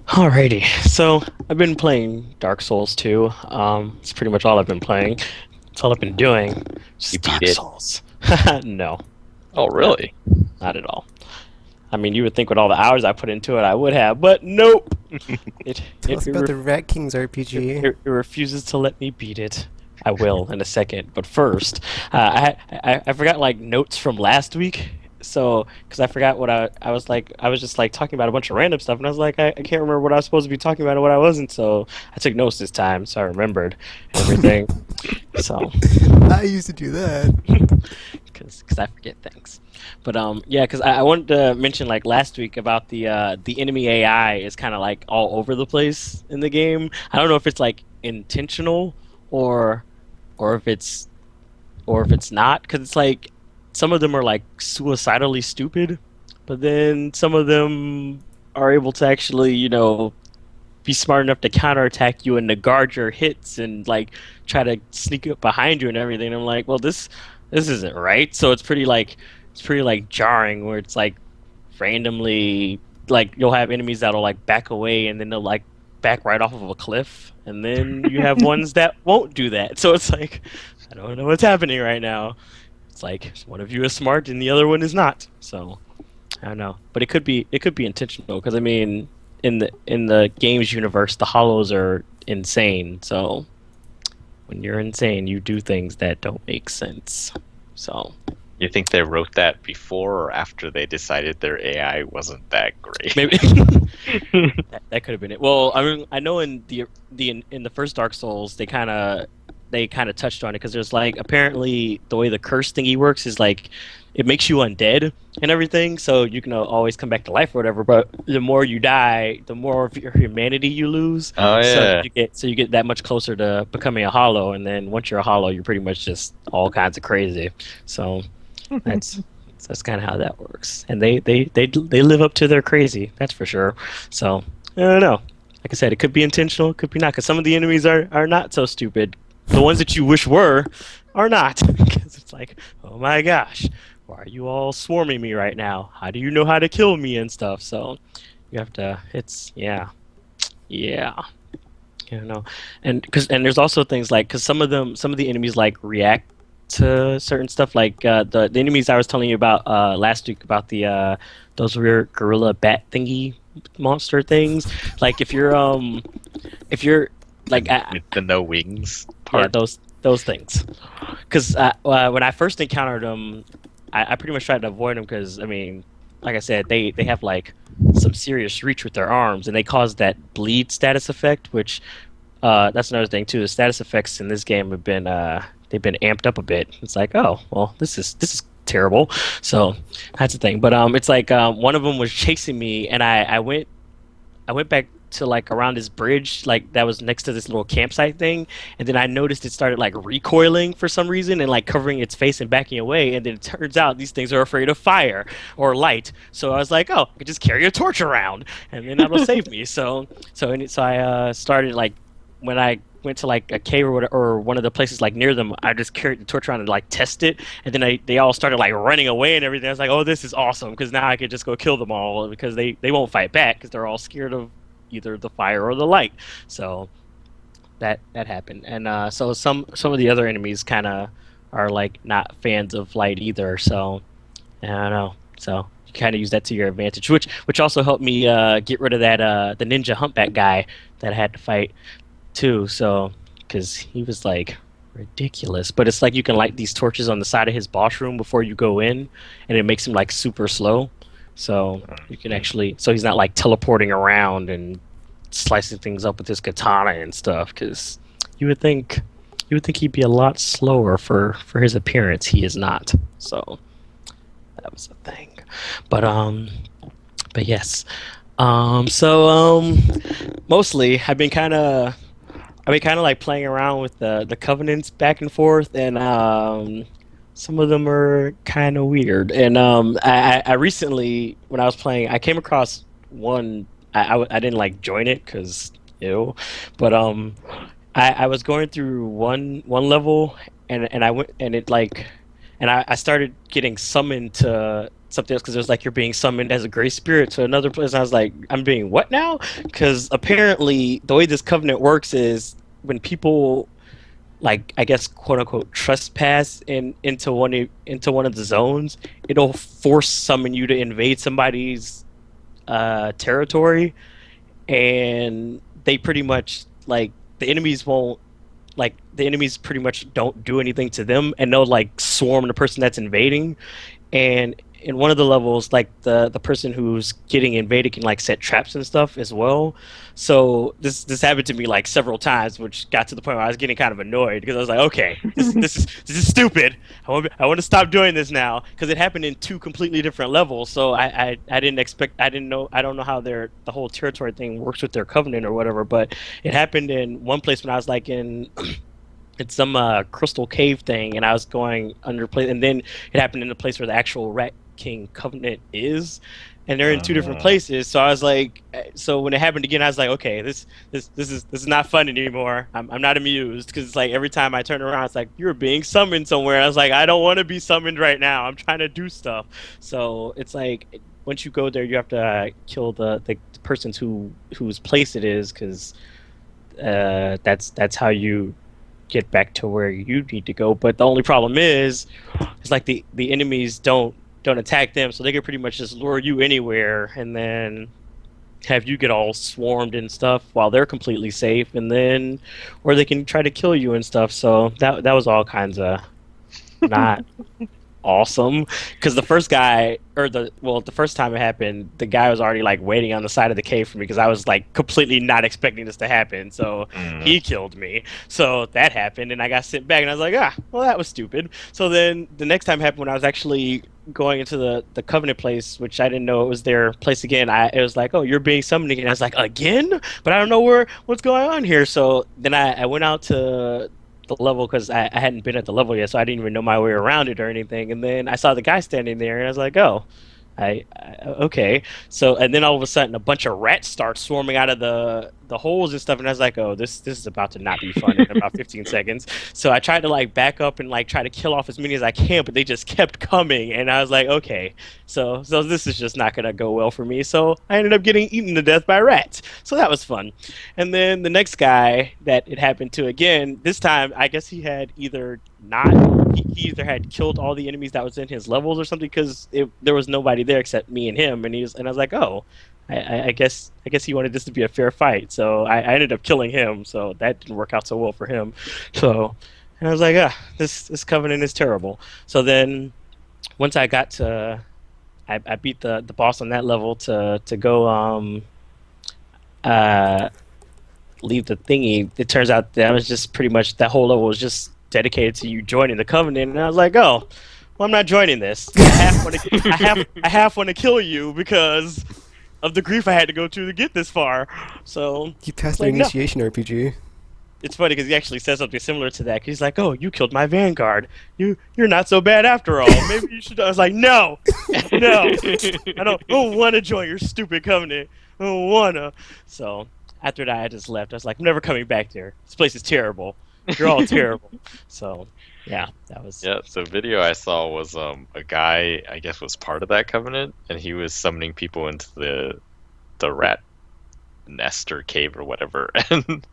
[SPEAKER 4] Alrighty. So I've been playing Dark Souls 2. It's pretty much all I've been playing. It's all I've been doing. Just
[SPEAKER 3] You beat
[SPEAKER 4] Dark
[SPEAKER 3] it?
[SPEAKER 4] Souls. No,
[SPEAKER 3] Oh really?
[SPEAKER 4] not at all. I mean, you would think with all the hours I put into it, I would have, but nope.
[SPEAKER 1] Tell us about the Rat Kings RPG.
[SPEAKER 4] It refuses to let me beat it. I will in a second, but first, I forgot like notes from last week. So, because I forgot what I was like, I was just like talking about a bunch of random stuff, and I was like, I can't remember what I was supposed to be talking about and what I wasn't. So I took notes this time, so I remembered everything. So
[SPEAKER 1] I used to do that.
[SPEAKER 4] because I forget things. But yeah, because I wanted to mention like last week about the enemy AI is kind of like all over the place in the game. I don't know if it's like intentional or if it's not, because it's like some of them are like suicidally stupid, but then some of them are able to actually, you know, be smart enough to counterattack you and to guard your hits and like try to sneak up behind you and everything. And I'm like, well, this isn't right. So it's pretty like jarring, where it's like randomly like you'll have enemies that'll like back away and then they'll like back right off of a cliff, and then you have ones that won't do that. So it's like, I don't know what's happening right now. It's like one of you is smart and the other one is not. So I don't know, but it could be intentional, because I mean, in the games universe, the hollows are insane. So when you're insane, you do things that don't make sense. So
[SPEAKER 3] You think they wrote that before or after they decided their AI wasn't that great?
[SPEAKER 4] maybe that could have been it. Well, I mean, I know in the first Dark Souls, they kind of touched on it, because there's like, apparently the way the curse thingy works is like it makes you undead and everything, so you can always come back to life or whatever. But the more you die, the more of your humanity you lose.
[SPEAKER 3] Oh yeah.
[SPEAKER 4] So you get that much closer to becoming a hollow, and then once you're a hollow, you're pretty much just all kinds of crazy. So that's kind of how that works, and they live up to their crazy. That's for sure. So I don't know. Like I said, it could be intentional, it could be not, because some of the enemies are not so stupid. The ones that you wish were are not, because it's like, oh my gosh, why are you all swarming me right now? How do you know how to kill me and stuff? So you have to. It's yeah. You know, and there's also things like, because some of the enemies like react to certain stuff, like the enemies I was telling you about last week, about the those weird gorilla bat thingy monster things. Like if you're like
[SPEAKER 3] the no wings
[SPEAKER 4] yeah,
[SPEAKER 3] part.
[SPEAKER 4] those things, because when I first encountered them, I pretty much tried to avoid them, because I mean, like I said, they have like some serious reach with their arms, and they cause that bleed status effect, which that's another thing too. The status effects in this game have been they've been amped up a bit. It's like, oh well, this is terrible. So that's the thing. But it's like one of them was chasing me, and I went back to like around this bridge like that was next to this little campsite thing, and then I noticed it started like recoiling for some reason and like covering its face and backing away, and then it turns out these things are afraid of fire or light. So I was like, oh, I could just carry a torch around and then that'll save me. So I started, like, when I went to like a cave or one of the places like near them, I just carried the torch around to like test it, and then they all started like running away and everything. I was like, oh, this is awesome, because now I could just go kill them all, because they won't fight back, because they're all scared of either the fire or the light. So that happened. And so some of the other enemies kind of are like not fans of light either. So I don't know. So you kind of use that to your advantage, which also helped me get rid of that the ninja humpback guy that I had to fight too. So because he was like ridiculous, but it's like you can light these torches on the side of his boss room before you go in, and it makes him like super slow. So you can actually, so he's not like teleporting around and slicing things up with his katana and stuff, because you would think he'd be a lot slower for his appearance. He is not. So that was a thing. But yes. Mostly I've been kind of like playing around with the covenants back and forth, and some of them are kind of weird. And I recently, when I was playing, I came across one. I didn't like join it because ew, but I was going through one level, and I went and it like, and I started getting summoned to something else because it was like you're being summoned as a gray spirit to another place. And I was like, I'm being what now? Because apparently the way this covenant works is when people, like, I guess, quote unquote, trespass into one of the zones, it'll force summon you to invade somebody's territory, and they pretty much like the enemies won't like the enemies pretty much don't do anything to them, and they'll like swarm the person that's invading. And in one of the levels, like the person who's getting invaded can like set traps and stuff as well. So this happened to me like several times, which got to the point where I was getting kind of annoyed because I was like, okay, this is stupid. I want to stop doing this now because it happened in two completely different levels. So I didn't expect, I don't know how the whole territory thing works with their covenant or whatever, but it happened in one place when I was like in it's some crystal cave thing, and I was going under place, and then it happened in the place where the actual Rat King Covenant is, and they're in two different places. So I was like, so when it happened again, I was like, okay, this is not fun anymore. I'm not amused because it's like every time I turn around, it's like you're being summoned somewhere. I was like, I don't want to be summoned right now. I'm trying to do stuff. So it's like once you go there, you have to kill the person whose place it is, because that's how you get back to where you need to go. But the only problem is it's like the enemies don't attack them, so they can pretty much just lure you anywhere and then have you get all swarmed and stuff while they're completely safe, and then or they can try to kill you and stuff. So that was all kinds of not awesome, because the first guy, or the first time it happened, the guy was already like waiting on the side of the cave for me because I was like completely not expecting this to happen, so he killed me. So that happened and I got sent back, and I was like, well, that was stupid. So then the next time happened when I was actually going into the Covenant place, which I didn't know it was their place again. It was like, oh, you're being summoned again. I was like, again? But I don't know what's going on here. So then I went out to the level because I hadn't been at the level yet, so I didn't even know my way around it or anything. And then I saw the guy standing there, and I was like, oh, I okay. So, and then all of a sudden, a bunch of rats start swarming out of the holes and stuff, and I was like, oh, this is about to not be fun in about 15 seconds. So I tried to like back up and like try to kill off as many as I can, but they just kept coming, and I was like, okay, so this is just not gonna go well for me. So I ended up getting eaten to death by rats. So that was fun. And then the next guy that it happened to again, this time I guess he had either he either had killed all the enemies that was in his levels or something, because there was nobody there except me and him, and I was like, oh, I guess he wanted this to be a fair fight, so I ended up killing him, so that didn't work out so well for him. So, and I was like, this Covenant is terrible. So then once I got to, I beat the boss on that level to go leave the thingy. It turns out that was just pretty much, that whole level was just dedicated to you joining the Covenant, and I was like, oh, well, I'm not joining this. I half want to kill you because of the grief I had to go to get this far. So
[SPEAKER 1] You passed
[SPEAKER 4] like,
[SPEAKER 1] an initiation RPG.
[SPEAKER 4] it's funny because he actually says something similar to that. He's like, "Oh, you killed my Vanguard. You're not so bad after all. Maybe you should." I was like, "No, I don't want to join your stupid Covenant. I don't wanna." So after that, I just left. I was like, "I'm never coming back there. This place is terrible. You're all terrible." So yeah, that was.
[SPEAKER 3] Yeah, so video I saw was a guy, I guess, was part of that covenant, and he was summoning people into the rat nest or cave or whatever. And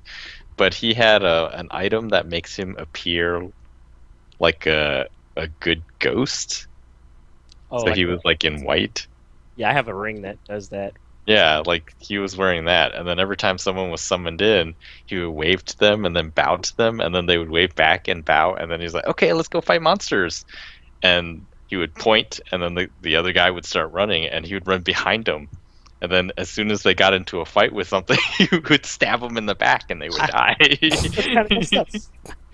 [SPEAKER 3] but he had an item that makes him appear like a good ghost.
[SPEAKER 4] Oh,
[SPEAKER 3] So
[SPEAKER 4] like,
[SPEAKER 3] he was like in white.
[SPEAKER 4] yeah, I have a ring that does that.
[SPEAKER 3] Yeah, like he was wearing that, and then every time someone was summoned in, he would wave to them and then bow to them, and then they would wave back and bow, and then he's like, "Okay, let's go fight monsters," and he would point, and then the other guy would start running, and he would run behind him, and then as soon as they got into a fight with something, he would stab them in the back, and they would die.
[SPEAKER 4] That's kind of messed up.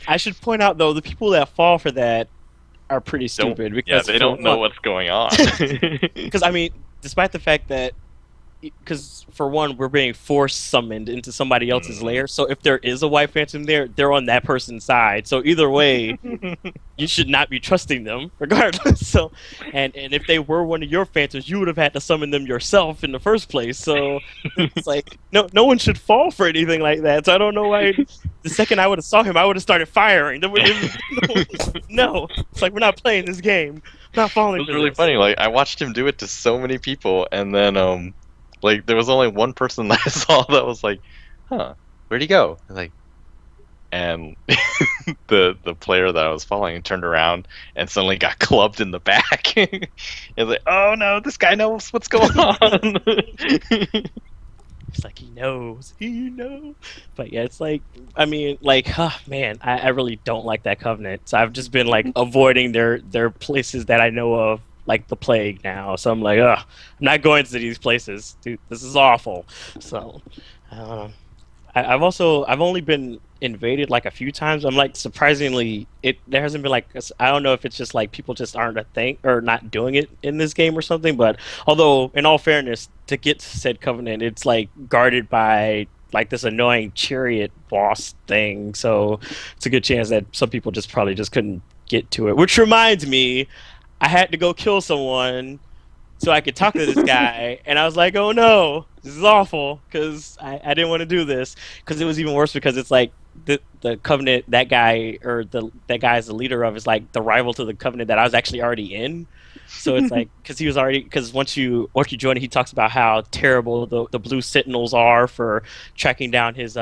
[SPEAKER 4] I should point out though, the people that fall for that are pretty stupid because
[SPEAKER 3] they don't know what's going on.
[SPEAKER 4] Because I mean, despite the fact that because for one, we're being force summoned into somebody else's lair. So if there is a white phantom there, they're on that person's side. So either way, you should not be trusting them, regardless. So, and if they were one of your phantoms, you would have had to summon them yourself in the first place. So it's like no one should fall for anything like that. So I don't know why. The second I would have saw him, I would have started firing. No, it's like we're not playing this game. I'm not falling.
[SPEAKER 3] It was really funny. Like I watched him do it to so many people, and then like there was only one person that I saw that was like, "Huh, where'd he go?" And the player that I was following turned around and suddenly got clubbed in the back. It's like, oh no, this guy knows what's going on.
[SPEAKER 4] It's like he knows. But yeah, it's like, I mean, like, man, I really don't like that covenant. So I've just been like avoiding their places that I know of, like the plague now. So I'm like, I'm not going to these places, dude. This is awful. So I've only been invaded like a few times. I'm like, surprisingly, there hasn't been like, I don't know if it's just like people just aren't a thing or not doing it in this game or something. But although, in all fairness, to get to said covenant, it's like guarded by like this annoying chariot boss thing. So it's a good chance that some people probably just couldn't get to it. Which reminds me, I had to go kill someone so I could talk to this guy, and I was like, oh no, this is awful, because I didn't want to do this, because it was even worse because it's like the Covenant, that guy, or that guy is the leader of, is like the rival to the Covenant that I was actually already in. So it's like, because once you join it, he talks about how terrible the Blue Sentinels are for tracking down his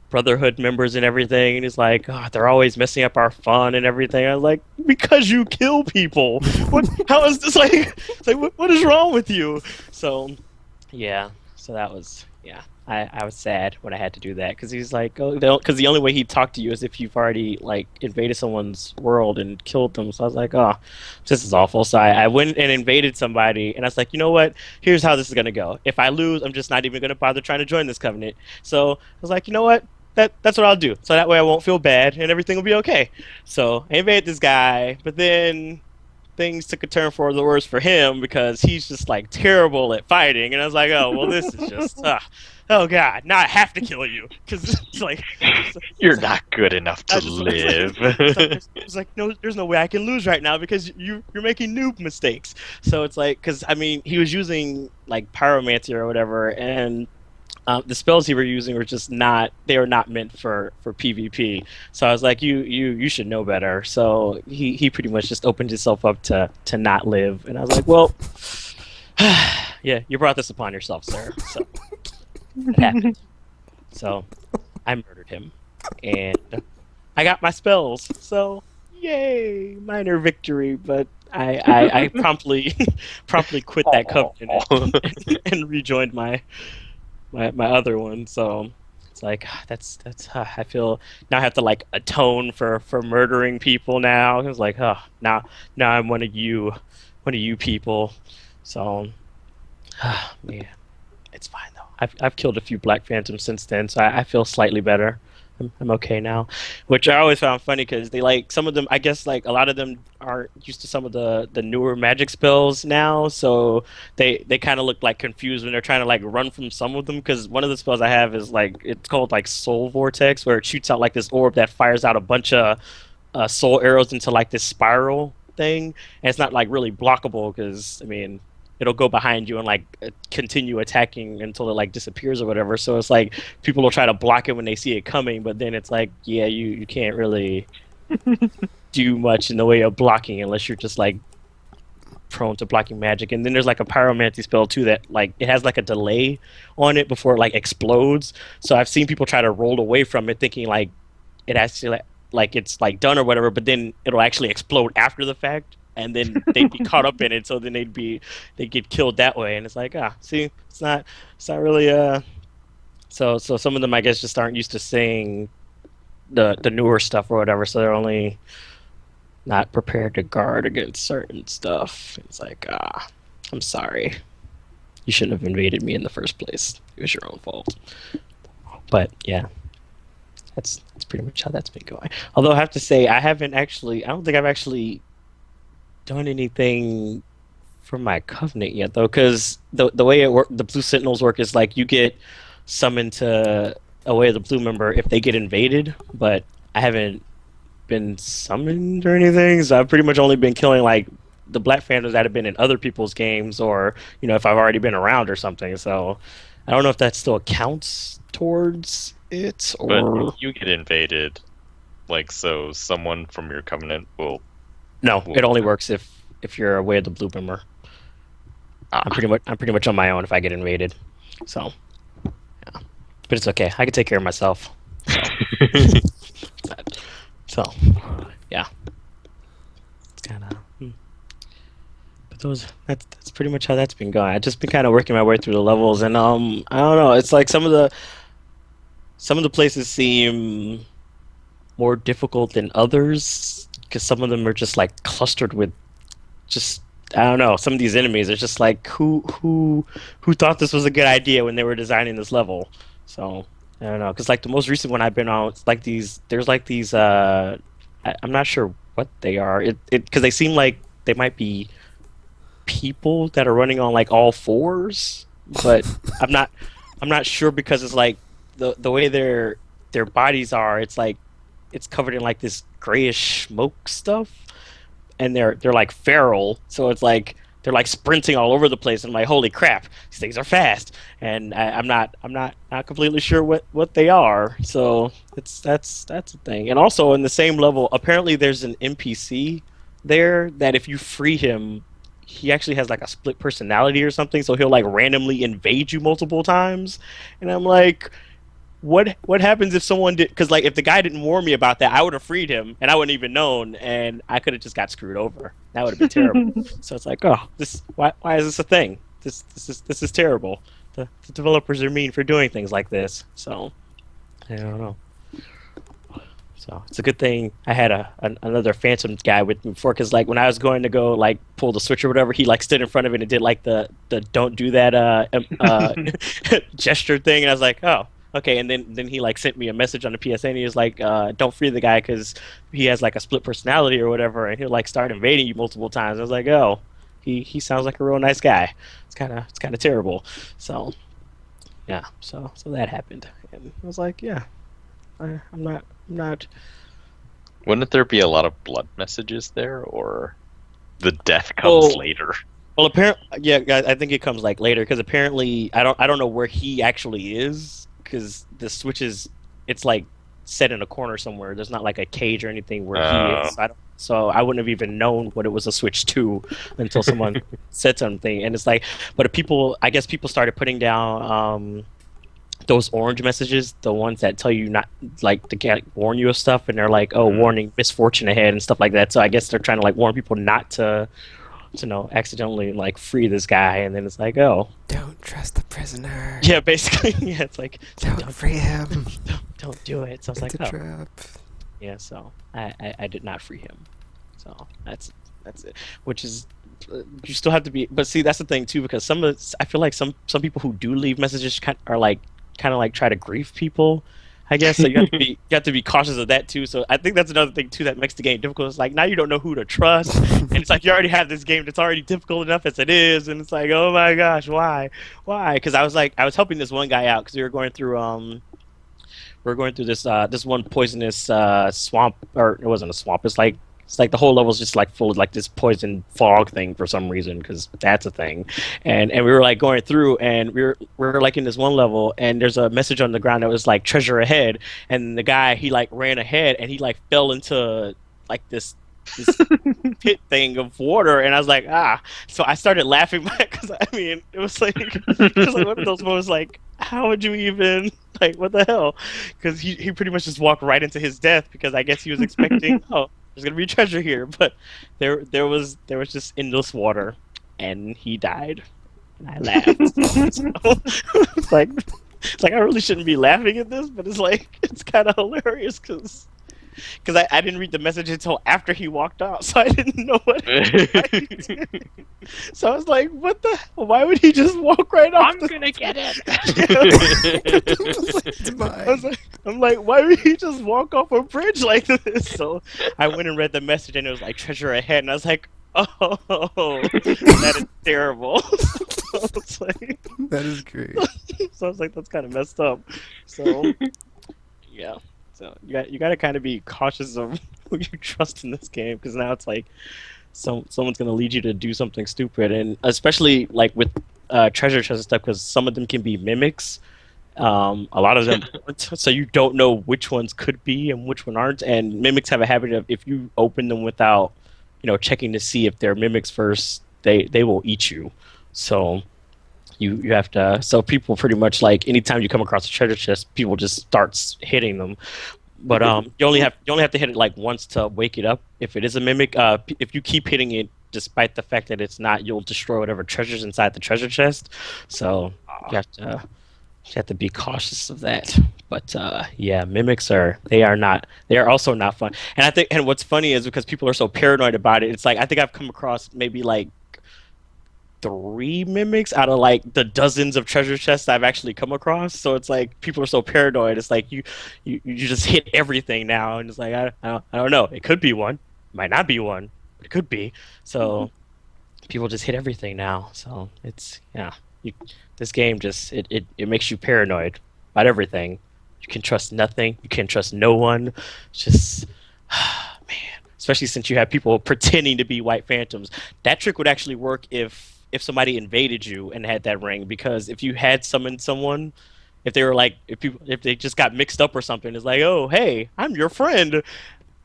[SPEAKER 4] Brotherhood members and everything, and he's like, oh, they're always messing up our fun and everything. I was like, because you kill people. How is this like? It's like, what is wrong with you? So, yeah. So that was, yeah. I was sad when I had to do that, because he's like, because the only way he'd talk to you is if you've already like invaded someone's world and killed them. So I was like, oh, this is awful. So I went and invaded somebody, and I was like, you know what? Here's how this is gonna go. If I lose, I'm just not even gonna bother trying to join this covenant. So I was like, you know what? That's what I'll do. So that way I won't feel bad and everything will be okay. So I invaded this guy, but then things took a turn for the worse for him, because he's just like terrible at fighting, and I was like, oh well, this is just oh god, now I have to kill you, because it's like
[SPEAKER 3] you're not good enough to live.
[SPEAKER 4] It's like, no, there's no way I can lose right now because you're making noob mistakes. So it's like, because I mean, he was using like pyromancy or whatever, and the spells he were using were just not meant for PvP. So I was like, you should know better. So he pretty much just opened himself up to not live. And I was like, well, yeah, you brought this upon yourself, sir. So it happened. So I murdered him, and I got my spells. So yay, minor victory. But I promptly quit that covenant and rejoined my other one. So it's like, that's I feel now I have to like atone for murdering people now. It was like, now I'm one of you people. So yeah, it's fine though. I've killed a few Black Phantoms since then, so I feel slightly better. I'm okay now, which I always found funny, because they like, some of them, I guess like a lot of them aren't used to some of the newer magic spells now, so they kind of look like confused when they're trying to like run from some of them, because one of the spells I have is like, it's called like Soul Vortex, where it shoots out like this orb that fires out a bunch of soul arrows into like this spiral thing, and it's not like really blockable, because I mean, it'll go behind you and like continue attacking until it like disappears or whatever. So it's like people will try to block it when they see it coming, but then it's like, yeah, you can't really do much in the way of blocking unless you're just like prone to blocking magic. And then there's like a pyromancy spell too that like it has like a delay on it before it like explodes. So I've seen people try to roll away from it thinking like it actually like it's like done or whatever, but then it'll actually explode after the fact. And then they'd be caught up in it, so then they'd get killed that way. And it's like, see, it's not really so some of them I guess just aren't used to seeing the newer stuff or whatever, so they're only not prepared to guard against certain stuff. It's like, I'm sorry, you shouldn't have invaded me in the first place. It was your own fault. But yeah, that's pretty much how that's been going. Although I have to say, I don't think I've actually done anything for my covenant yet though, because the way the Blue Sentinels work is like you get summoned to away the Blue member if they get invaded, but I haven't been summoned or anything, so I've pretty much only been killing like the Black Phantoms that have been in other people's games, or if I've already been around or something. So I don't know if that still counts towards it, or
[SPEAKER 3] But if you get invaded, like, so someone from your covenant will...
[SPEAKER 4] no, it only works if you're away of the Blue member. I'm pretty much on my own if I get invaded. So, yeah. But it's okay. I can take care of myself. So, yeah. It's kind of. But that's pretty much how that's been going. I've just been kind of working my way through the levels, and I don't know. It's like some of the places seem more difficult than others because some of them are just like clustered with just. I don't know. Some of these enemies are just like who thought this was a good idea when they were designing this level. So I don't know, because like the most recent one I've been on, it's like these. There's like these. I'm not sure what they are. Because they seem like they might be people that are running on like all fours, but I'm not sure because it's like the way their bodies are. It's like it's covered in like this grayish smoke stuff. And they're like feral, so it's like they're like sprinting all over the place. And I'm like, holy crap, these things are fast. And I'm not completely sure what they are. So that's a thing. And also in the same level, apparently there's an NPC there that if you free him, he actually has like a split personality or something. So he'll like randomly invade you multiple times. And I'm like, what happens if someone did? Because like if the guy didn't warn me about that, I would have freed him and I wouldn't even known, and I could have just got screwed over. That would have been terrible. So it's like, oh, why is this a thing? This is terrible. The developers are mean for doing things like this. So I don't know. So it's a good thing I had another Phantom guy with me before, because like when I was going to go like pull the switch or whatever, he like stood in front of it and did like the don't do that gesture thing, and I was like, oh. Okay, and then he like sent me a message on the PSN. He was like, "Don't free the guy because he has like a split personality or whatever, and he'll like start invading you multiple times." I was like, "Oh, he sounds like a real nice guy." It's kind of terrible. So, yeah, so that happened, and I was like, "Yeah, I'm not."
[SPEAKER 3] Wouldn't there be a lot of blood messages there, or the death comes later?
[SPEAKER 4] Well, apparently, yeah, I think it comes like later because apparently I don't know where he actually is. Because the switch it's like set in a corner somewhere. There's not like a cage or anything where he is. So I wouldn't have even known what it was a switch to until someone said something. And it's like, but I guess people started putting down those orange messages, the ones that tell you not like to can't warn you of stuff, and they're like, oh, warning, misfortune ahead and stuff like that. So I guess they're trying to like warn people not to accidentally like free this guy, and then it's like, oh,
[SPEAKER 1] don't trust the prisoner.
[SPEAKER 4] Yeah, basically, yeah, it's like
[SPEAKER 1] don't free him.
[SPEAKER 4] Don't do it. So I was like,
[SPEAKER 1] it's a trap.
[SPEAKER 4] Yeah, so I did not free him. So that's it. Which is you still have to be, but see, that's the thing too, because I feel like some people who do leave messages kind of like try to grief people, I guess. So you have to be cautious of that too. So I think that's another thing too that makes the game difficult. It's like now you don't know who to trust, and it's like you already have this game that's already difficult enough as it is, and it's like, oh my gosh, why? Because I was helping this one guy out because we were going through this one poisonous swamp, or it wasn't a swamp. It's like the whole level's just like full of like this poison fog thing for some reason, because that's a thing. And we were like going through, and we were like in this one level, and there's a message on the ground that was like treasure ahead, and the guy, he like ran ahead and he like fell into like this pit thing of water, and I was like, so I started laughing back, because I mean it was like one of those moments like, how would you even, like, what the hell? Because he pretty much just walked right into his death, because I guess he was expecting there's gonna be treasure here, but there was just endless water, and he died, and I laughed. So, it's like I really shouldn't be laughing at this, but it's kind of hilarious because I didn't read the message until after he walked out, so I didn't know what. So I was like, "What the hell? Why would he just walk right off?"
[SPEAKER 2] I'm gonna get it.
[SPEAKER 4] I'm like, why would he just walk off a bridge like this? So I went and read the message, and it was like treasure ahead, and I was like,
[SPEAKER 2] Oh, that is terrible. It's like,
[SPEAKER 1] That is great.
[SPEAKER 2] so I was like, that's kind of messed up. So yeah, so you got to kind of be cautious of who you trust in this game because now it's like someone's gonna lead you to do something stupid, and especially like with treasure chest and stuff because some of them can be mimics. A lot of them, so you don't know which ones could be and which one aren't. And mimics have a habit of if you open them without, checking to see if they're mimics first, they will eat you. So you have to. So people pretty much like anytime you come across a treasure chest, people just starts hitting them. But you only have to hit it like once to wake it up. If it is a mimic, if you keep hitting it, despite the fact that it's not, you'll destroy whatever treasures inside the treasure chest. So you have to be cautious of that. But yeah, mimics are also not fun. And I think, and what's funny is because people are so paranoid about it, it's like I think I've come across maybe like 3 mimics out of like the dozens of treasure chests I've actually come across. So it's like people are so paranoid. It's like you just hit everything now, and it's like I don't know. It could be one, might not be one, but it could be. So people just hit everything now. So it's this game just it makes you paranoid about everything. You can trust nothing. You can trust no one. It's just man, especially since you have people pretending to be white phantoms. That trick would actually work if somebody invaded you and had that ring, because if you had summoned someone, if they were like if they just got mixed up or something, it's like, oh hey, I'm your friend,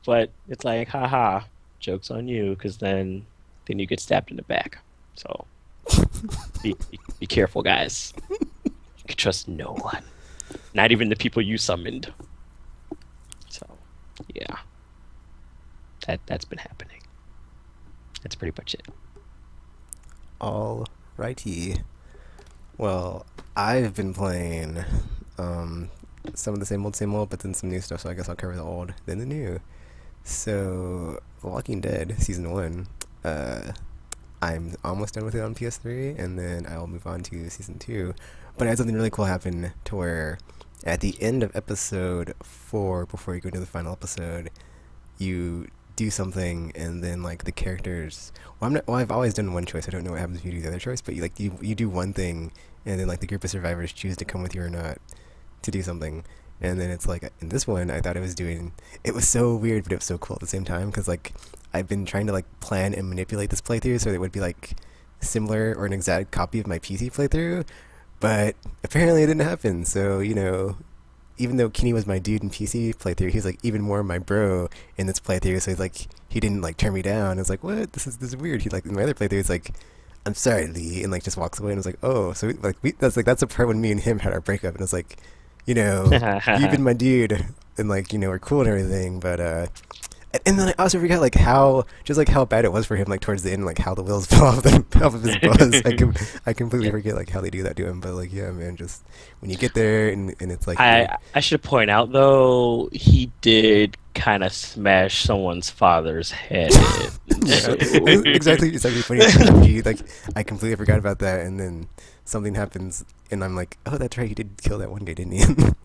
[SPEAKER 2] but it's like haha, joke's on you, because then you get stabbed in the back. So be careful, guys. You can trust no one, not even the people you summoned. So yeah, that's been happening. That's pretty much it.
[SPEAKER 1] All righty. Well, I've been playing some of the same old, but then some new stuff, so I guess I'll cover the old, then the new. So, Walking Dead Season 1, I'm almost done with it on PS3, and then I'll move on to Season 2. But I had something really cool happen to where at the end of Episode 4, before you go to the final episode, you do something, and then like the characters, I've always done one choice. I don't know what happens if you do the other choice, but you do one thing, and then like the group of survivors choose to come with you or not to do something. And then it's like in this one, I thought it was so weird, but it was so cool at the same time, because like I've been trying to like plan and manipulate this playthrough so it would be like similar or an exact copy of my PC playthrough, but apparently it didn't happen. So even though Kenny was my dude in PC playthrough, he's like even more my bro in this playthrough. So he's like, he didn't like turn me down. It's like, what? This is weird. He like in my other playthrough, it's like, I'm sorry, Lee, and like just walks away. And I was like, oh, so like that's the part when me and him had our breakup, and I was like, you've been my dude, and like we're cool and everything, but and then I also forgot like how bad it was for him like towards the end, like how the wheels fell off of his bus. I completely forget like how they do that to him, but like yeah, man, just when you get there and it's like
[SPEAKER 2] I should point out though, he did kind of smash someone's father's head.
[SPEAKER 1] Yeah, exactly funny. Like I completely forgot about that, and then something happens, and I'm like, oh, that's right, he did kill that one guy, didn't he?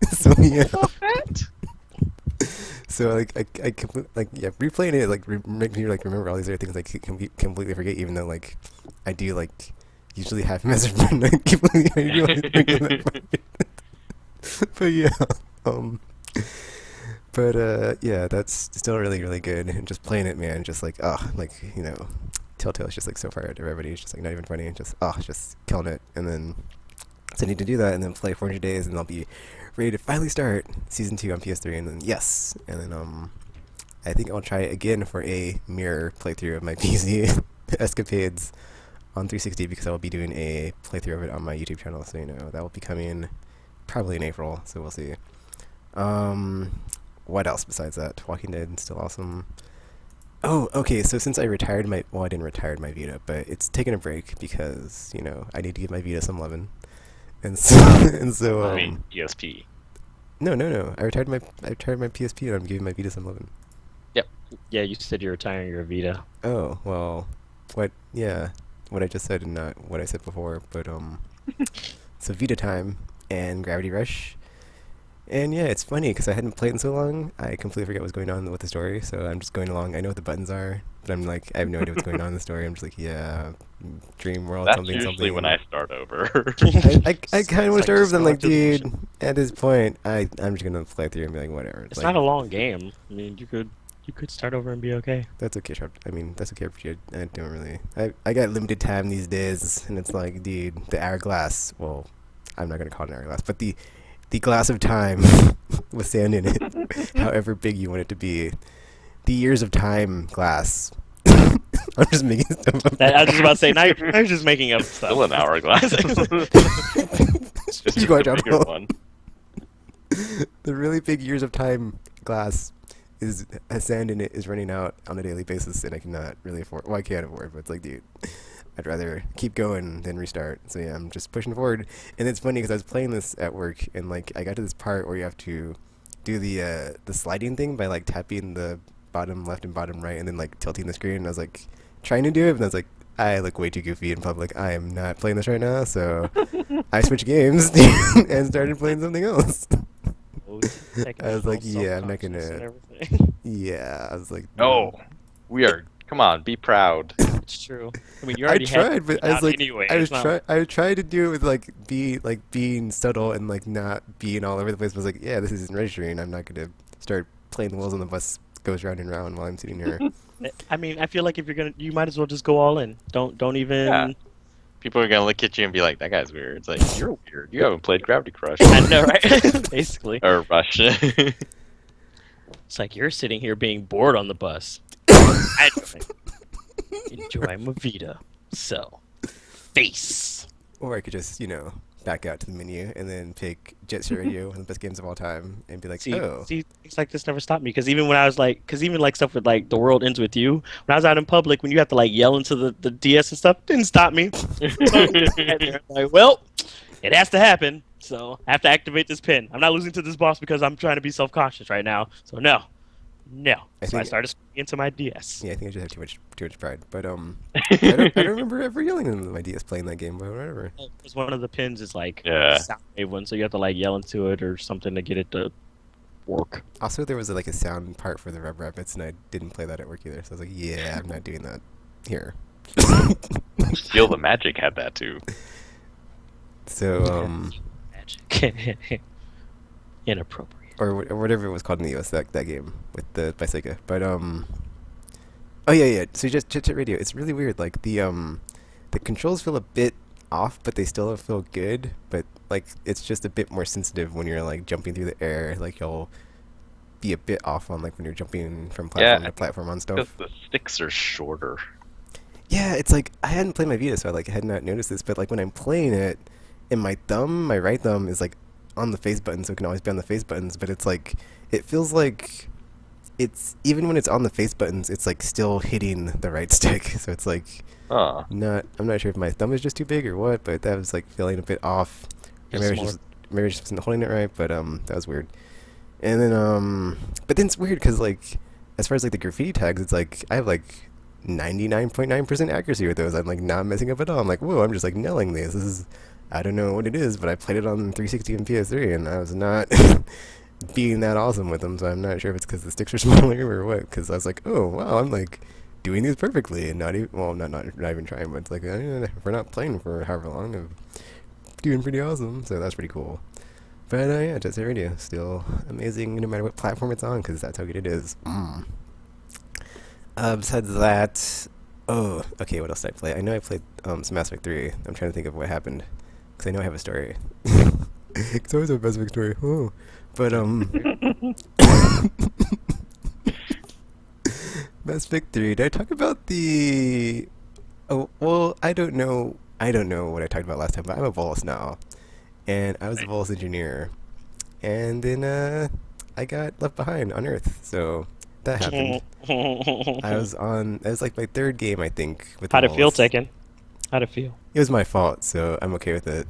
[SPEAKER 1] So yeah. So like I replaying it like makes me like remember all these other things I completely forget, even though like I do like usually have him as a friend. I completely forget that part. But yeah, yeah, that's still really really good. And just playing it, man, just like Telltale's just like so far out of everybody. It's just like not even funny, and just killing it. And then so I need to do that, and then play 400 days, and I'll be ready to finally start Season 2 on PS3, and then yes, and then I think I'll try it again for a mirror playthrough of my PC escapades on 360, because I'll be doing a playthrough of it on my YouTube channel, so that will be coming probably in April, so we'll see. What else besides that? Walking Dead is still awesome. Oh, okay, so since I retired I didn't retire my Vita, but it's taken a break because, I need to give my Vita some loving. And so
[SPEAKER 3] I mean, PSP.
[SPEAKER 1] No. I retired my PSP, and I'm giving my Vita some loving.
[SPEAKER 3] Yep.
[SPEAKER 2] Yeah, you said you're retiring your Vita.
[SPEAKER 1] Oh, well, what I just said and not what I said before, but so Vita time and Gravity Rush. And yeah, it's funny because I hadn't played in so long. I completely forget what's going on with the story, so I'm just going along. I know what the buttons are, but I'm like, I have no idea what's going on in the story. I'm just like, yeah, Dream World,
[SPEAKER 3] That's
[SPEAKER 1] something,
[SPEAKER 3] usually
[SPEAKER 1] something.
[SPEAKER 3] when I start over.
[SPEAKER 1] I kind of
[SPEAKER 2] It's
[SPEAKER 1] was
[SPEAKER 2] like
[SPEAKER 1] nervous.
[SPEAKER 2] just
[SPEAKER 1] I'm
[SPEAKER 2] go
[SPEAKER 1] like,
[SPEAKER 2] into the
[SPEAKER 1] dude, at this point, I'm just gonna play through and be like, whatever.
[SPEAKER 2] It's
[SPEAKER 1] like,
[SPEAKER 2] not a long game. I mean, you could start over and be okay.
[SPEAKER 1] That's okay, Sharp. I mean, that's okay for you. I don't really. I got limited time these days, and it's like, dude, the hourglass. Well, I'm not gonna call it an hourglass, but the glass of time with sand in it, however big you want it to be. The years of time glass. I'm just making stuff up.
[SPEAKER 2] I was just about to say, now you're just making up stuff.
[SPEAKER 3] Still an hourglass. Just
[SPEAKER 1] You go
[SPEAKER 3] a
[SPEAKER 1] down
[SPEAKER 3] bigger
[SPEAKER 1] below.
[SPEAKER 3] one.
[SPEAKER 1] The really big years of time glass has sand in it is running out on a daily basis, and I cannot really afford. Well, I can't afford, but it's like, dude, I'd rather keep going than restart. So yeah, I'm just pushing forward. And it's funny because I was playing this at work, and like I got to this part where you have to do the sliding thing by like tapping the bottom left and bottom right, and then like tilting the screen. And I was like trying to do it, and I was like, I look way too goofy in public. I am not playing this right now. So I switched games and started playing something else. I was like, yeah, I'm not gonna. Yeah, I was like,
[SPEAKER 3] No, we are. Come on, be proud.
[SPEAKER 2] It's true. I mean, you
[SPEAKER 1] I
[SPEAKER 2] already
[SPEAKER 1] tried,
[SPEAKER 2] had
[SPEAKER 1] but
[SPEAKER 2] it
[SPEAKER 1] I was
[SPEAKER 2] out
[SPEAKER 1] like,
[SPEAKER 2] anyway.
[SPEAKER 1] I was
[SPEAKER 2] It's not-
[SPEAKER 1] I tried to do it with like being subtle and like not being all over the place. But I was like, yeah, this isn't registering. I'm not gonna start playing the wheels on the bus goes round and round while I'm sitting here.
[SPEAKER 2] I mean, I feel like if you're gonna, you might as well just go all in. Don't even.
[SPEAKER 3] Yeah. People are gonna look at you and be like, "That guy's weird." It's like, you're weird. You haven't played Gravity Crush
[SPEAKER 2] I know, right? Basically,
[SPEAKER 3] or Rush.
[SPEAKER 2] it's like you're sitting here being bored on the bus. I enjoy my Vita. So, face.
[SPEAKER 1] Or I could just, back out to the menu and then pick Jet Set Radio, one of the best games of all time, and be like,
[SPEAKER 2] See,
[SPEAKER 1] oh.
[SPEAKER 2] things like this never stopped me. Because even when I was like, because even like stuff with like The World Ends With You, when I was out in public, when you have to like yell into the DS and stuff, didn't stop me. Like, well, it has to happen. So I have to activate this pin. I'm not losing to this boss because I'm trying to be self-conscious right now. So no. So I started swinging into my DS.
[SPEAKER 1] Yeah, I think I just have too much pride. But I don't remember ever yelling into my DS playing that game, but whatever.
[SPEAKER 2] Because one of the pins is like
[SPEAKER 3] Yeah.
[SPEAKER 2] sound wave one, so you have to like yell into it or something to get it to work.
[SPEAKER 1] Also, there was like a sound part for the Rev Rabbits, and I didn't play that at work either. So I was like, yeah, I'm not doing that here.
[SPEAKER 3] Steal the Magic had that too.
[SPEAKER 1] So
[SPEAKER 2] Magic. Inappropriate.
[SPEAKER 1] or whatever it was called in the US, that game with the by Sega. But oh yeah. So just Jet Set Radio, it's really weird. Like the controls feel a bit off, but they still feel good. But like it's just a bit more sensitive when you're like jumping through the air. Like you'll be a bit off on like when you're jumping from platform to platform on
[SPEAKER 3] Because
[SPEAKER 1] stuff.
[SPEAKER 3] the sticks are shorter.
[SPEAKER 1] Yeah, it's like I hadn't played my Vita, so I like had not noticed this. But like when I'm playing it, and my right thumb is like on the face button, so it can always be on the face buttons. But it's like it feels like it's even when it's on the face buttons, it's like still hitting the right stick. So it's like
[SPEAKER 3] Huh.
[SPEAKER 1] I'm not sure if my thumb is just too big or what, but that was like feeling a bit off. Or maybe I just wasn't holding it right, but that was weird. And then but then it's weird because like as far as like the graffiti tags, it's like I have like 99.9% accuracy with those. I'm like not messing up at all. I'm like, whoa, I'm just like nailing these. This is I don't know what it is, but I played it on 360 and PS3, and I was not being that awesome with them. So I'm not sure if it's because the sticks are smaller or what. Because I was like, oh wow, I'm like doing these perfectly, and not even trying, but it's like if we're not playing for however long, I'm doing pretty awesome. So that's pretty cool. But yeah, Jet Set Radio still amazing no matter what platform it's on, because that's how good it is. Besides that, oh, okay, what else did I play? I know I played some Mass Effect 3. I'm trying to think of what happened, because I know I have a story. It's always a Mass Effect story. Oh, but Mass Effect 3. Did I talk about the? Oh, well, I don't know what I talked about last time, but I'm a Volus now, and I was a Volus engineer, and then I got left behind on Earth, so. That happened. I was like my third game, I think. With
[SPEAKER 2] How'd it feel,
[SPEAKER 1] Volus.
[SPEAKER 2] Tekken? How'd it feel?
[SPEAKER 1] It was my fault, so I'm okay with it.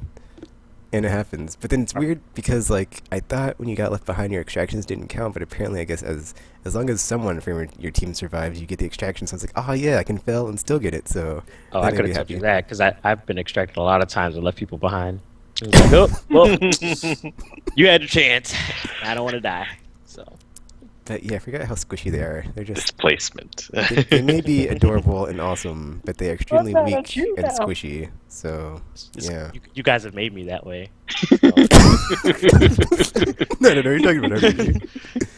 [SPEAKER 1] And it happens. But then it's weird because like I thought when you got left behind your extractions didn't count, but apparently I guess as long as someone from your team survives, you get the extraction. So it's like, oh yeah, I can fail and still get it. So
[SPEAKER 2] Oh,
[SPEAKER 1] that
[SPEAKER 2] I
[SPEAKER 1] made
[SPEAKER 2] could
[SPEAKER 1] me
[SPEAKER 2] have told you
[SPEAKER 1] happy.
[SPEAKER 2] that because I've been extracted a lot of times and left people behind.
[SPEAKER 4] It was like, oh, well, you had your chance. I don't want to die. So
[SPEAKER 1] But yeah, I forgot how squishy they are. They're just
[SPEAKER 3] Displacement.
[SPEAKER 1] they may be adorable and awesome, but they are extremely
[SPEAKER 4] not
[SPEAKER 1] weak
[SPEAKER 4] you
[SPEAKER 1] and
[SPEAKER 4] now.
[SPEAKER 1] squishy. So yeah.
[SPEAKER 4] you guys have made me that way.
[SPEAKER 1] No, you're talking about everything.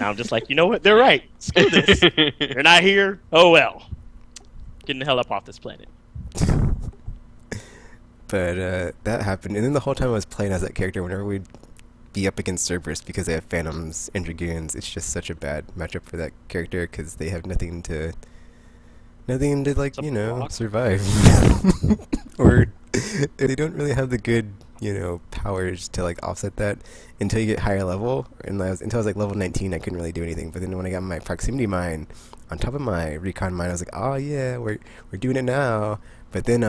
[SPEAKER 4] Now I'm just like, you know what? They're right. Screw this. They're not here. Oh well. Getting the hell up off this planet.
[SPEAKER 1] But that happened, and then the whole time I was playing as that character, whenever we'd be up against Cerberus because they have Phantoms and Dragoons, it's just such a bad matchup for that character because they have nothing to like,
[SPEAKER 4] To
[SPEAKER 1] you know,
[SPEAKER 4] block.
[SPEAKER 1] survive. Or they don't really have the good, you know, powers to like offset that until you get higher level. And until I was like level 19, I couldn't really do anything. But then when I got my proximity mine on top of my recon mine, I was like, oh yeah, we're doing it now. But then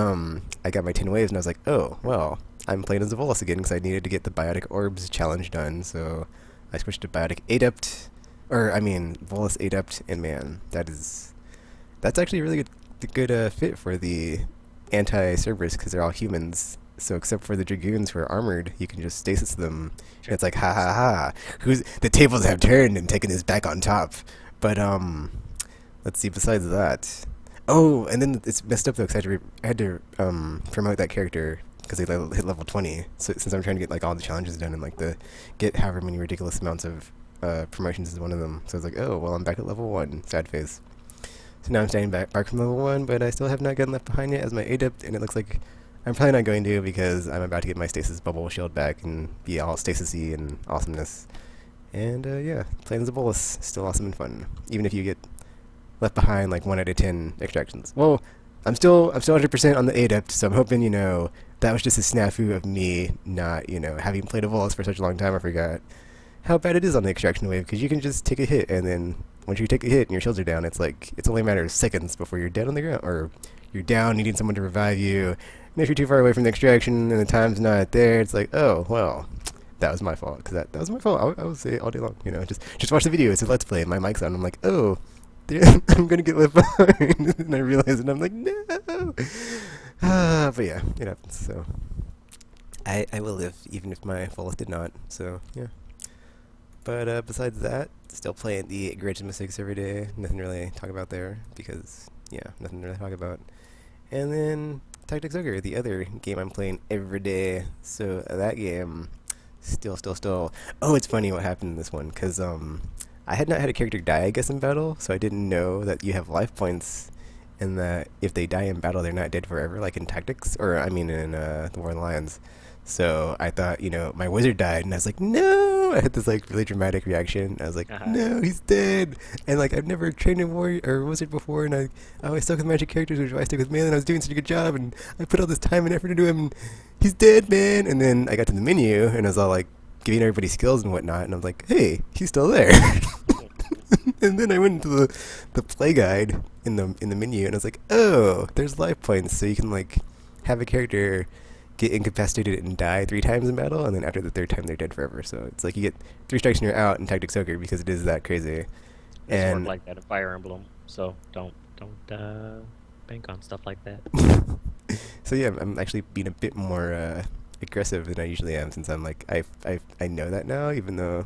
[SPEAKER 1] I got my 10 waves and I was like, oh well, I'm playing as a Volus again because I needed to get the Biotic Orbs challenge done. So I switched to Biotic Adept, Volus Adept, and man, that's actually a really good fit for the anti-Cerberus because they're all humans. So except for the Dragoons who are armored, you can just stasis them. And it's like, ha ha ha, the tables have turned and taken his back on top. But let's see, besides that. Oh, and then it's messed up though because I had to promote that character because they hit level 20. So since I'm trying to get like all the challenges done and like get however many ridiculous amounts of promotions is one of them. So it's like, oh well, I'm back at level 1. Sad face. So now I'm standing back from level 1, but I still have not gotten left behind yet as my Adept, and it looks like I'm probably not going to because I'm about to get my stasis bubble shield back and be all stasis-y and awesomeness. And yeah, playing as a Bolus still awesome and fun, even if you get left behind like 1 out of 10 extractions. Well, I'm still 100% on the Adept, so I'm hoping, you know, that was just a snafu of me not, you know, having played a Volus for such a long time. I forgot how bad it is on the extraction wave because you can just take a hit, and then once you take a hit and your shields are down, it's only a matter of seconds before you're dead on the ground, or you're down needing someone to revive you. And if you're too far away from the extraction and the time's not there, it's like, oh well, that was my fault because that was my fault. I will say it all day long, you know, just watch the video. It's a let's play. My mic's on. I'm like, oh, I'm gonna get left behind, and I realize it. And I'm like, no. But yeah, it happens. So I will live even if my Volus did not. So yeah. But besides that, still playing the Great Mystics every day. Nothing really to talk about there because yeah, nothing to really talk about. And then Tactics Ogre, the other game I'm playing every day. So that game, still. Oh, it's funny what happened in this one because I had not had a character die, I guess, in battle, so I didn't know that you have life points, and that if they die in battle, they're not dead forever, like in Tactics, or I mean in the War of the Lions. So I thought, you know, my wizard died, and I was like, no! I had this like really dramatic reaction. I was like, no, he's dead! And like I've never trained a warrior or wizard before, and I always stuck with magic characters, which is why I stuck with melee, and I was doing such a good job, and I put all this time and effort into him, and he's dead, man! And then I got to the menu, and I was all like giving everybody skills and whatnot, and I was like, hey, he's still there! And then I went into the play guide in the menu, and I was like, oh, there's life points, so you can like have a character get incapacitated and die 3 times in battle, and then after the 3rd time they're dead forever. So it's like you get 3 strikes and you're out in Tactics Ogre because it is that crazy.
[SPEAKER 4] It's
[SPEAKER 1] And
[SPEAKER 4] work like that in Fire Emblem. So don't bank on stuff like that.
[SPEAKER 1] so yeah, I'm actually being a bit more aggressive than I usually am since I'm like I know that now, even though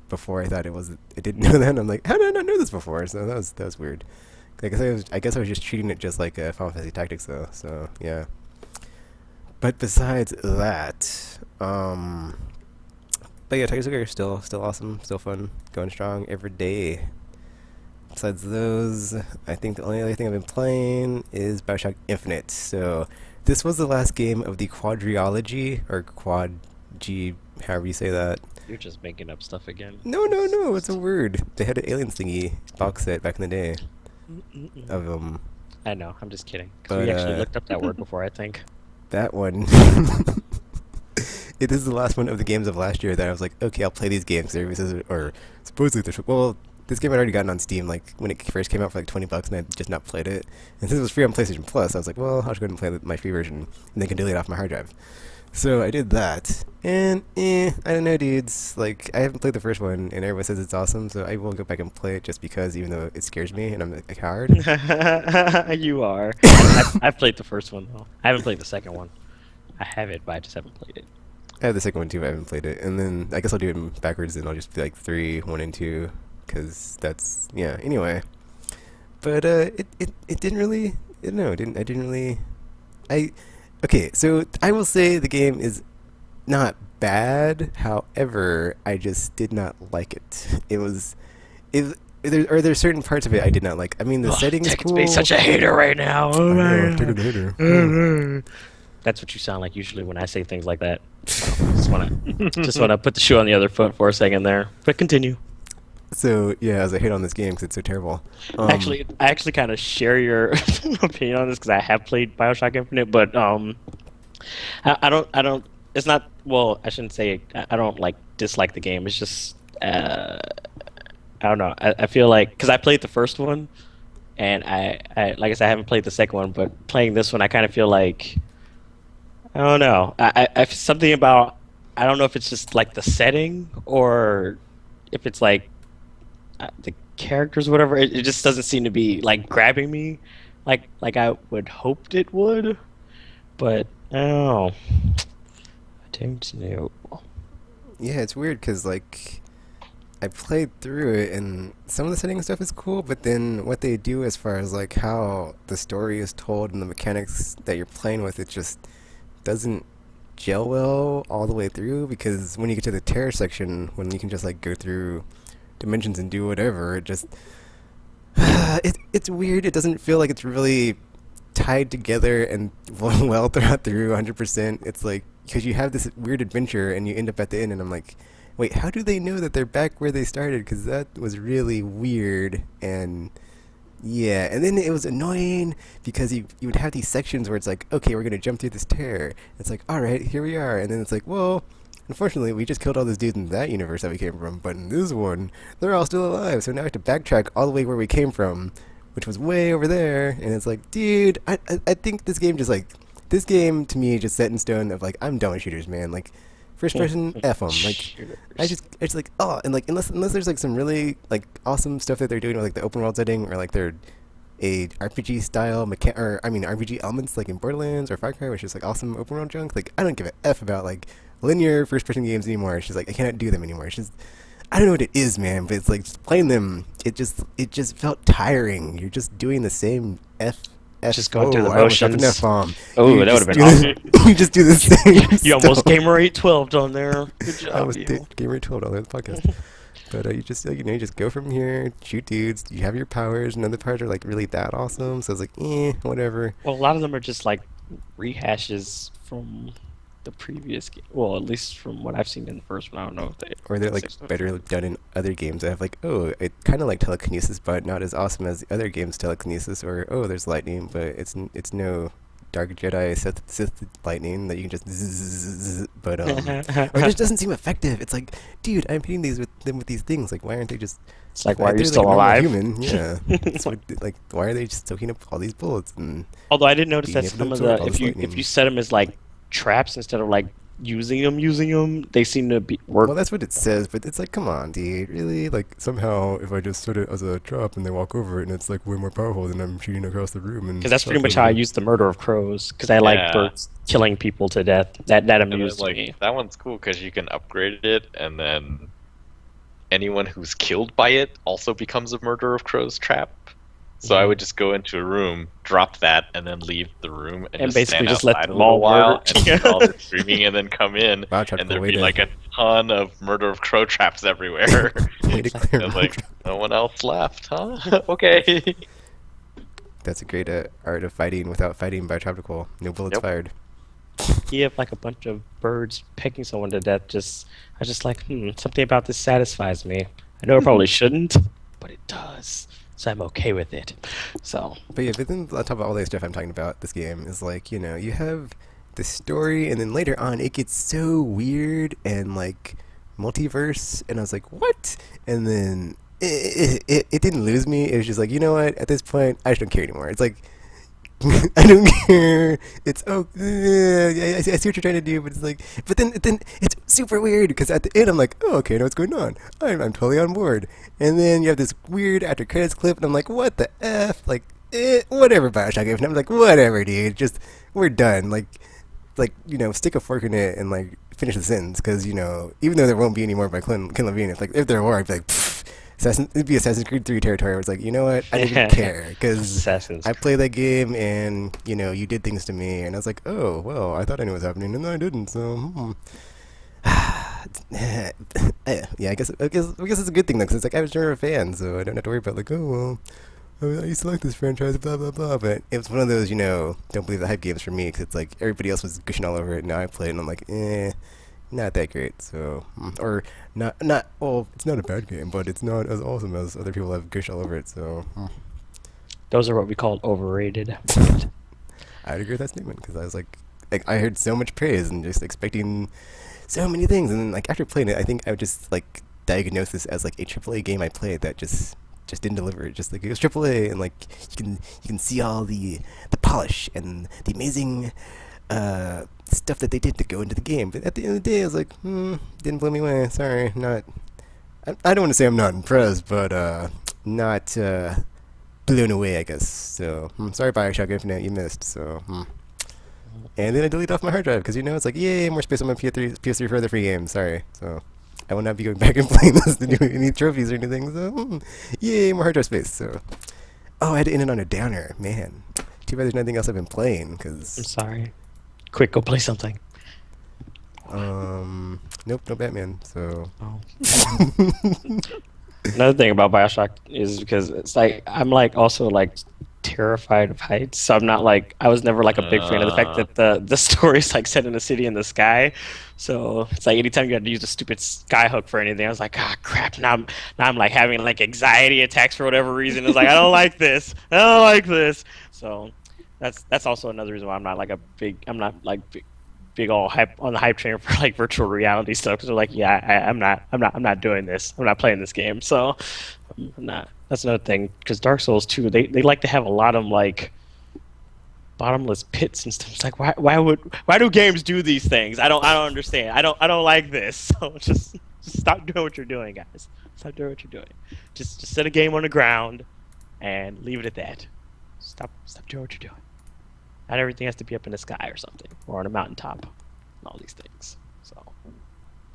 [SPEAKER 1] before I thought I didn't know that. And I'm like, how did I not know this before? So that was weird. I guess I was just treating it just like Final Fantasy Tactics though. So yeah. But besides that, but yeah, Tactics Ogre is still awesome, still fun, going strong every day. Besides those, I think the only other thing I've been playing is BioShock Infinite. So this was the last game of the quadrilogy, or quad G, however you say that.
[SPEAKER 4] You're just making up stuff again.
[SPEAKER 1] No, it's a word. They had an Aliens thingy box set back in the day of
[SPEAKER 4] I know, I'm just kidding. 'Cause
[SPEAKER 1] But,
[SPEAKER 4] we actually looked up that word before, I think.
[SPEAKER 1] that one. It is the last one of the games of last year that I was like, okay, I'll play these games. Everybody says, or supposedly, well, this game I'd already gotten on Steam like when it first came out for like $20, and I'd just not played it. And since it was free on PlayStation Plus, I was like, well, I'll just go ahead and play my free version, and then can delete it off my hard drive. So I did that, and I don't know, dudes. Like, I haven't played the first one, and everyone says it's awesome, so I will go back and play it just because, even though it scares me, and I'm a coward.
[SPEAKER 4] You are. I've played the first one though. I haven't played the second one. I have it, but I just haven't played it.
[SPEAKER 1] I have the second one too, but I haven't played it. And then I guess I'll do it backwards, and I'll just be like 3, 1, and 2, because that's yeah. Anyway, but it didn't really. No, it didn't. I didn't really. I okay. So I will say the game is not bad. However, I just did not like it. It was. There's certain parts of it I did not like. I mean, the setting is
[SPEAKER 4] Tekken's
[SPEAKER 1] cool.
[SPEAKER 4] being such a hater right now.
[SPEAKER 1] I
[SPEAKER 4] Oh my
[SPEAKER 1] know,
[SPEAKER 4] God.
[SPEAKER 1] Tekken hater.
[SPEAKER 4] That's what you sound like usually when I say things like that. So, just wanna put the shoe on the other foot for a second there. But continue.
[SPEAKER 1] So yeah, as I hate on this game because it's so terrible.
[SPEAKER 4] I actually kind of share your opinion on this because I have played Bioshock Infinite, but I don't. It's not. Well, I shouldn't say I don't like dislike the game. It's just I don't know. I feel like because I played the first one, and I like I said I haven't played the second one, but playing this one I kind of feel like I don't know. I something about I don't know if it's just like the setting or if it's like the characters or whatever. It just doesn't seem to be like grabbing me like I would hoped it would. But I don't know. I don't know.
[SPEAKER 1] Yeah, it's weird because like I played through it and some of the setting stuff is cool, but then what they do as far as like how the story is told and the mechanics that you're playing with, it just doesn't gel well all the way through. Because when you get to the terror section, when you can just like go through dimensions and do whatever, it just it's weird. It doesn't feel like it's really tied together and well throughout through 100%. It's like because you have this weird adventure and you end up at the end, and I'm like, wait, how do they know that they're back where they started? Because that was really weird. And yeah, and then it was annoying because you would have these sections where it's like, okay, we're gonna jump through this tear. It's like, all right, here we are, and then it's like, well, unfortunately, we just killed all those dudes in that universe that we came from, but in this one, they're all still alive. So now we have to backtrack all the way where we came from, which was way over there. And it's like, dude, I think this game just like this game to me just set in stone of like I'm done with shooters, man. Like first person, f them. Like it's like oh, and like unless there's like some really like awesome stuff that they're doing with like the open world setting or like their a RPG style RPG elements like in Borderlands or Far Cry, which is like awesome open world junk. Like I don't give a f about like linear first person games anymore. It's just like I cannot do them anymore. It's just I don't know what it is, man, but it's like just playing them. It just felt tiring. You're just doing the same
[SPEAKER 4] Just going through the
[SPEAKER 1] I almost dropped an
[SPEAKER 4] motions.
[SPEAKER 1] F-bomb.
[SPEAKER 4] Oh,
[SPEAKER 1] You
[SPEAKER 4] that
[SPEAKER 1] just
[SPEAKER 4] would have been
[SPEAKER 1] do
[SPEAKER 4] awesome.
[SPEAKER 1] You just do the same.
[SPEAKER 4] You almost
[SPEAKER 1] stuff.
[SPEAKER 4] gamer 812 on there. Good job,
[SPEAKER 1] I almost
[SPEAKER 4] you.
[SPEAKER 1] did Gamer 12 on the podcast. But you just like, you just go from here, shoot dudes. You have your powers, and other parts are like really that awesome. So it's like, whatever.
[SPEAKER 4] Well, a lot of them are just like rehashes from the previous game. Well, at least from what I've seen in the first one. I don't know if they.
[SPEAKER 1] Or they're like better done in other games that have like, oh, it kind of like telekinesis, but not as awesome as the other games telekinesis. Or oh, there's lightning, but it's no Dark Jedi Sith lightning that you can just zzz, but or it just doesn't seem effective. It's like, dude, I'm hitting them with these things. Like, why aren't they just?
[SPEAKER 4] It's like, why are
[SPEAKER 1] they're
[SPEAKER 4] you still
[SPEAKER 1] like a normal
[SPEAKER 4] alive?
[SPEAKER 1] Human, yeah. It's like, why are they just soaking up all these bullets? And
[SPEAKER 4] Although I did notice
[SPEAKER 1] being
[SPEAKER 4] that
[SPEAKER 1] able to
[SPEAKER 4] some of
[SPEAKER 1] absorb
[SPEAKER 4] the
[SPEAKER 1] all this
[SPEAKER 4] if
[SPEAKER 1] lightning.
[SPEAKER 4] you set them as like traps instead of like using them, they seem to be work.
[SPEAKER 1] Well, that's what it says, but it's like, come on, dude, really? Like, somehow, if I just set it as a trap and they walk over it, and it's like way more powerful than I'm shooting across the room.
[SPEAKER 4] Because that's pretty much how I use the murder of crows. Because I like
[SPEAKER 3] Yeah.
[SPEAKER 4] birds killing people to death. That
[SPEAKER 3] And then,
[SPEAKER 4] amused
[SPEAKER 3] like,
[SPEAKER 4] me.
[SPEAKER 3] that one's cool because you can upgrade it, and then anyone who's killed by it also becomes a murder of crows trap. So I would just go into a room, drop that, and then leave the room, and just
[SPEAKER 4] basically
[SPEAKER 3] stand
[SPEAKER 4] just let
[SPEAKER 3] outside
[SPEAKER 4] them
[SPEAKER 3] a little
[SPEAKER 4] all
[SPEAKER 3] while,
[SPEAKER 4] murder.
[SPEAKER 3] and see all the screaming, and then come in,
[SPEAKER 1] Wow, Chuck,
[SPEAKER 3] and there'd
[SPEAKER 1] way
[SPEAKER 3] be
[SPEAKER 1] to-
[SPEAKER 3] like a ton of murder of crow traps everywhere.
[SPEAKER 1] Way to clear
[SPEAKER 3] And
[SPEAKER 1] my
[SPEAKER 3] like, no one else left, huh? Okay.
[SPEAKER 1] That's a great art of fighting without fighting by tropical. No bullets
[SPEAKER 3] Yep.
[SPEAKER 1] fired.
[SPEAKER 4] You have like a bunch of birds pecking someone to death. I was just like, something about this satisfies me. I know it probably shouldn't, but it does. So I'm okay with it. So
[SPEAKER 1] But yeah, but then on top of all that stuff I'm talking about, this game is like, you know, you have the story, and then later on it gets so weird and like multiverse, and I was like, what? And then it didn't lose me. It was just like, you know what? At this point, I just don't care anymore. It's like, I don't care. It's I see what you're trying to do, but it's like, but then it's super weird because at the end I'm like, oh, okay, I know what's going on. I'm totally on board. And then you have this weird after credits clip, and I'm like, what the f? Like, whatever, Bioshock. And I'm like, whatever, dude. Just we're done. Like, like stick a fork in it and like finish the sentence because even though there won't be any more by Clint Levine, if there were, I'd be like, it'd be Assassin's Creed 3 territory where it's like, you know what, I didn't even care because
[SPEAKER 4] Assassin's
[SPEAKER 1] I played that game and you did things to me and I was like, oh well, I thought I knew what was happening and I didn't, so. Yeah, I guess it's a good thing though, because it's like I was never a fan, so I don't have to worry about like, oh well, I used to like this franchise, blah blah blah. But it was one of those, don't believe the hype games for me, because it's like everybody else was gushing all over it. And now I played, and I'm like, not that great. So, or not. Well, it's not a bad game, but it's not as awesome as other people have gushed all over it. So,
[SPEAKER 4] Those are what we call overrated.
[SPEAKER 1] I'd agree with that statement because I was like I heard so much praise and just expecting so many things, and then like after playing it, I think I would just like diagnose this as like a AAA game I played that just didn't deliver. Just like it was AAA, and like you can see all the polish and the amazing stuff that they did to go into the game. But at the end of the day, I was like, didn't blow me away. Sorry, not. I don't want to say I'm not impressed, but not blown away, I guess. So sorry, Bioshock Infinite, you missed. So. And then I deleted off my hard drive because it's like, yay, more space on my PS3 for other free games. Sorry. So I will not be going back and playing this to do any trophies or anything. So yay, more hard drive space. So I had to end it on a downer. Man, too bad there's nothing else I've been playing.
[SPEAKER 4] I'm sorry. Quick, go play something.
[SPEAKER 1] Nope, no Batman. So.
[SPEAKER 4] Another thing about Bioshock is because it's like I'm like also like terrified of heights, so I'm not like I was never like a big fan of the fact that the story's like set in a city in the sky. So it's like anytime you had to use a stupid sky hook for anything, I was like, crap. Now I'm like having like anxiety attacks for whatever reason. It's like I don't like this. I don't like this. So that's also another reason why I'm not like big all hype on the hype train for like virtual reality stuff, because they're like, I'm not doing this. I'm not playing this game. So I'm not. That's another thing, because Dark Souls 2, they like to have a lot of like bottomless pits and stuff. It's like why do games do these things? I don't understand. I don't like this. So just stop doing what you're doing, guys. Stop doing what you're doing. Just set a game on the ground and leave it at that. Stop doing what you're doing. Not everything has to be up in the sky or something, or on a mountaintop, and all these things. So,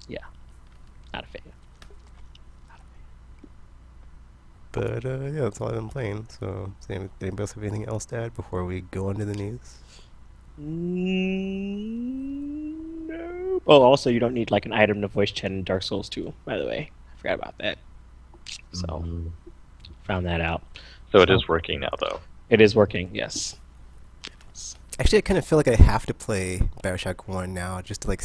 [SPEAKER 4] yeah, not a fan.
[SPEAKER 1] But yeah, that's all I've been playing. So, did anybody else have anything else to add before we go on to the news?
[SPEAKER 4] No. Oh, also, you don't need like an item to voice chat in Dark Souls 2, by the way. I forgot about that. So, found that out.
[SPEAKER 3] So it is working now, though.
[SPEAKER 4] It is working, yes.
[SPEAKER 1] Actually, I kind of feel like I have to play Bioshock 1 now just to like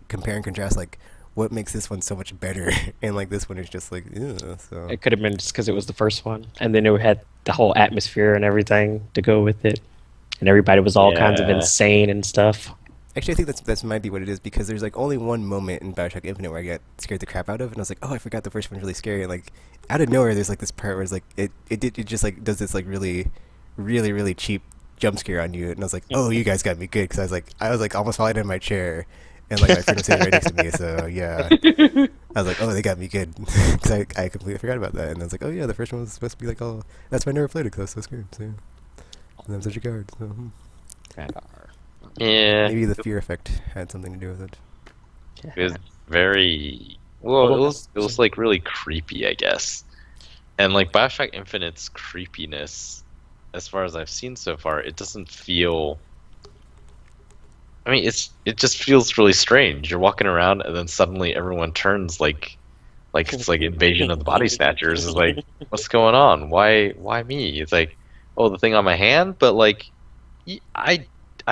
[SPEAKER 1] compare and contrast like what makes this one so much better, and like this one is just like, ew, so.
[SPEAKER 4] It could have been just because it was the first one, and then it had the whole atmosphere and everything to go with it, and everybody was all kinds of insane and stuff.
[SPEAKER 1] Actually, I think that's might be what it is, because there's like only one moment in Bioshock Infinite where I got scared the crap out of, and I was like, oh, I forgot the first one's really scary, and like out of nowhere there's like this part where it's like it just like does this like really, really, really cheap jump scare on you, and I was like, oh, you guys got me good, because I was like almost falling in my chair, and like my friend was sitting right next to me, so yeah, I was like, oh, they got me good, because I completely forgot about that, and I was like, oh yeah, the first one was supposed to be like, oh, that's why I never played it, because I was so scared, so yeah. And I'm such a coward, so
[SPEAKER 3] yeah,
[SPEAKER 1] maybe the fear effect had something to do with it.
[SPEAKER 3] it was very well. It was like really creepy, I guess, and like Bioshock Infinite's creepiness, as far as I've seen so far, it doesn't feel. I mean, it just feels really strange. You're walking around, and then suddenly everyone turns like it's like Invasion of the Body Snatchers. It's like, what's going on? Why me? It's like, oh, the thing on my hand, but like, I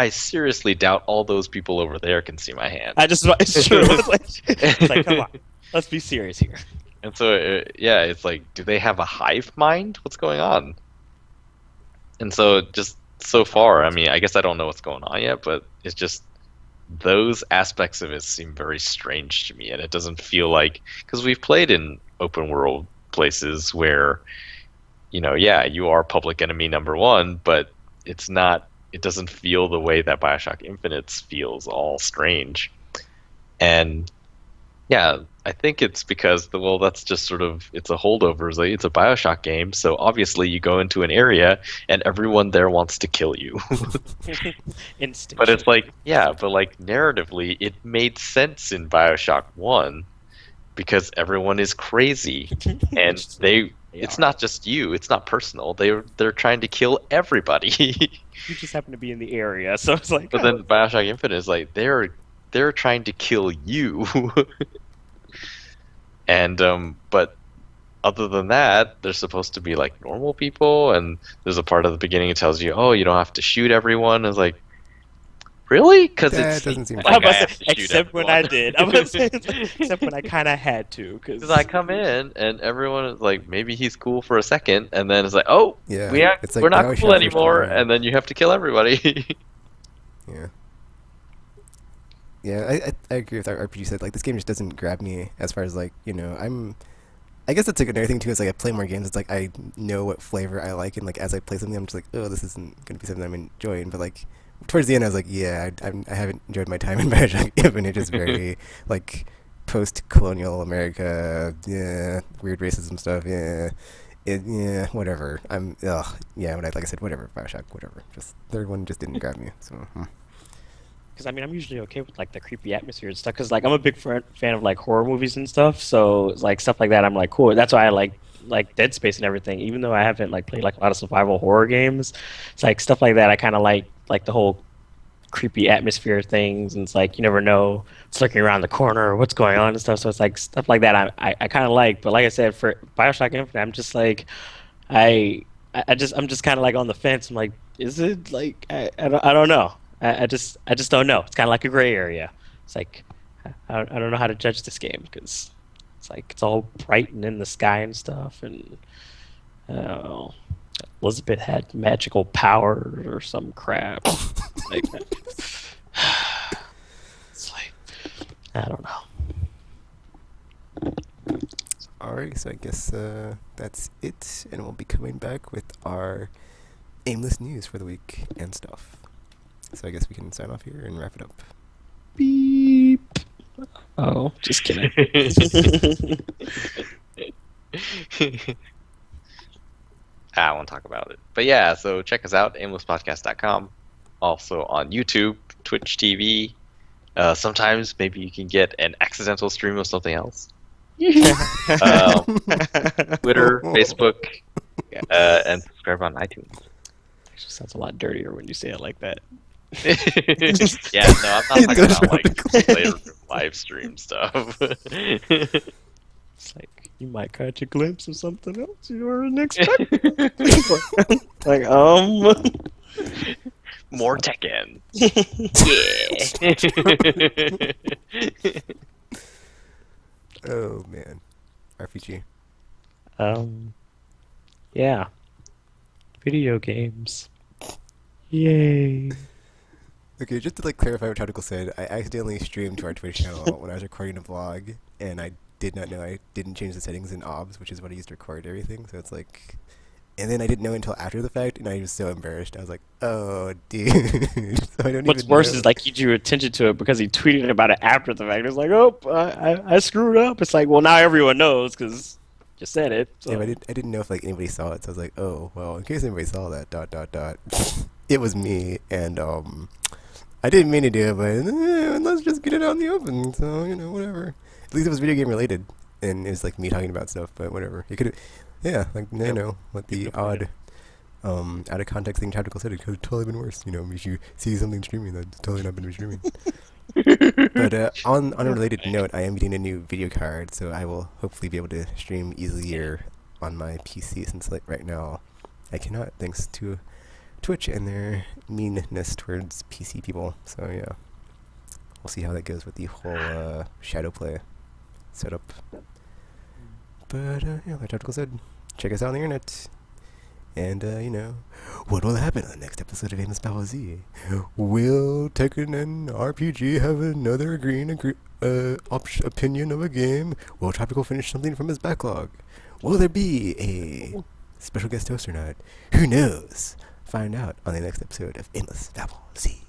[SPEAKER 3] seriously doubt all those people over there can see my hand.
[SPEAKER 4] It's true. It's like, come on, let's be serious here.
[SPEAKER 3] And so, yeah, it's like, do they have a hive mind? What's going on? And so, just so far, I mean, I guess I don't know what's going on yet, but it's just those aspects of it seem very strange to me, and it doesn't feel like, because we've played in open world places where, yeah, you are public enemy number one, but it's not. It doesn't feel the way that Bioshock Infinite feels, all strange. And Yeah, I think it's because well, that's just sort of it's a holdover. It's a BioShock game, so obviously you go into an area and everyone there wants to kill you.
[SPEAKER 2] Instinct.
[SPEAKER 3] But it's like, yeah, but like narratively, it made sense in BioShock 1 because everyone is crazy and it's not just you, it's not personal. They're trying to kill everybody.
[SPEAKER 2] You just happen to be in the area, so it's like.
[SPEAKER 3] But then BioShock Infinite is like they're trying to kill you. And but other than that, they're supposed to be like normal people, and there's a part of the beginning that tells you, oh, you don't have to shoot everyone. It's like, really? Because
[SPEAKER 1] That
[SPEAKER 3] it
[SPEAKER 1] doesn't seem
[SPEAKER 3] seems
[SPEAKER 1] like
[SPEAKER 3] like I
[SPEAKER 2] I
[SPEAKER 3] have
[SPEAKER 2] was
[SPEAKER 3] to
[SPEAKER 2] like,
[SPEAKER 3] shoot
[SPEAKER 2] except when I
[SPEAKER 3] everyone.
[SPEAKER 2] did. I was saying, except when I kind of had to,
[SPEAKER 3] Because I come in and everyone is like, maybe he's cool for a second, and then it's like, oh,
[SPEAKER 1] Yeah, it's like
[SPEAKER 3] we're not
[SPEAKER 1] BioShock
[SPEAKER 3] cool
[SPEAKER 1] first
[SPEAKER 3] anymore,
[SPEAKER 1] time.
[SPEAKER 3] and then you have to kill everybody.
[SPEAKER 1] Yeah. Yeah, I agree with our RPG said. Like, this game just doesn't grab me as far as, like, I guess that's like another thing, too, is, like, I play more games, it's like, I know what flavor I like, and, like, as I play something, I'm just like, oh, this isn't going to be something I'm enjoying, but, like, towards the end, I was like, yeah, I haven't enjoyed my time in Bioshock, even it is very, like, post-colonial America, yeah, weird racism stuff, yeah. Yeah, whatever. Yeah, like I said, whatever, Bioshock, whatever. Just, third one just didn't grab me, so,
[SPEAKER 2] because I mean, I'm usually okay with like the creepy atmosphere and stuff. Because like I'm a big fan of like horror movies and stuff. So like stuff like that, I'm like cool. That's why I like Dead Space and everything. Even though I haven't like played like a lot of survival horror games, it's like stuff like that. I kind of like the whole creepy atmosphere things, and it's like you never know what's lurking around the corner or what's going on and stuff. So it's like stuff like that. I kind of like. But like I said, for Bioshock Infinite, I'm just like I'm just kind of like on the fence. I'm like, is it like I don't know. I just don't know. It's kind of like a gray area. It's like I don't know how to judge this game because it's like it's all bright and in the sky and stuff, and I don't know. Elizabeth had magical powers or some crap like that. It's like I don't know.
[SPEAKER 1] alright, so I guess that's it, and we'll be coming back with our aimless news for the week and stuff. So I guess we can sign off here and wrap it up.
[SPEAKER 2] Beep. Oh, just kidding.
[SPEAKER 3] I won't talk about it. But yeah, so check us out, aimlesspodcast.com. Also on YouTube, Twitch TV. Sometimes maybe you can get an accidental stream of something else. Twitter, Facebook, and subscribe on iTunes.
[SPEAKER 2] Actually sounds a lot dirtier when you say it like that.
[SPEAKER 3] Yeah, no, I'm not talking about like later live stream stuff.
[SPEAKER 2] It's like you might catch a glimpse of something else you weren't expecting. like
[SPEAKER 3] More Tekken. Yeah.
[SPEAKER 1] Oh man, RPG.
[SPEAKER 2] Yeah. Video games. Yay.
[SPEAKER 1] Okay, just to like clarify what Tactical said, I accidentally streamed to our Twitch channel when I was recording a vlog, and I did not know I didn't change the settings in OBS, which is what I used to record everything. So it's like, and then I didn't know until after the fact, and I was so embarrassed. I was like, "Oh, dude!" So I don't
[SPEAKER 2] What's
[SPEAKER 1] even
[SPEAKER 2] worse
[SPEAKER 1] know.
[SPEAKER 2] is like he drew attention to it because he tweeted about it after the fact. It's like, oh, I screwed up. It's like, well, now everyone knows because you said it. So.
[SPEAKER 1] Yeah, but I didn't know if like anybody saw it, so I was like, "Oh, well, in case anybody saw that, ... It was me, and I didn't mean to do it, but let's just get it out in the open. So whatever. At least it was video game related, and it was like me talking about stuff. But whatever. You could, yeah, like what the odd, out of context thing Tactical said. It could have totally been worse. If you see something streaming that's totally not been streaming. But on a related note, I am getting a new video card, so I will hopefully be able to stream easier on my PC. Since like right now, I cannot, thanks to Twitch and their meanness towards PC people. So yeah, we'll see how that goes with the whole shadow play setup. But yeah, like Tactical said, check us out on the internet. And what will happen on the next episode of Aimless Babble Z? Will Tekken and RPG have another opinion of a game? Will Tropical finish something from his backlog? Will there be a special guest host or not? Who knows? Find out on the next episode of Aimless Babble Z.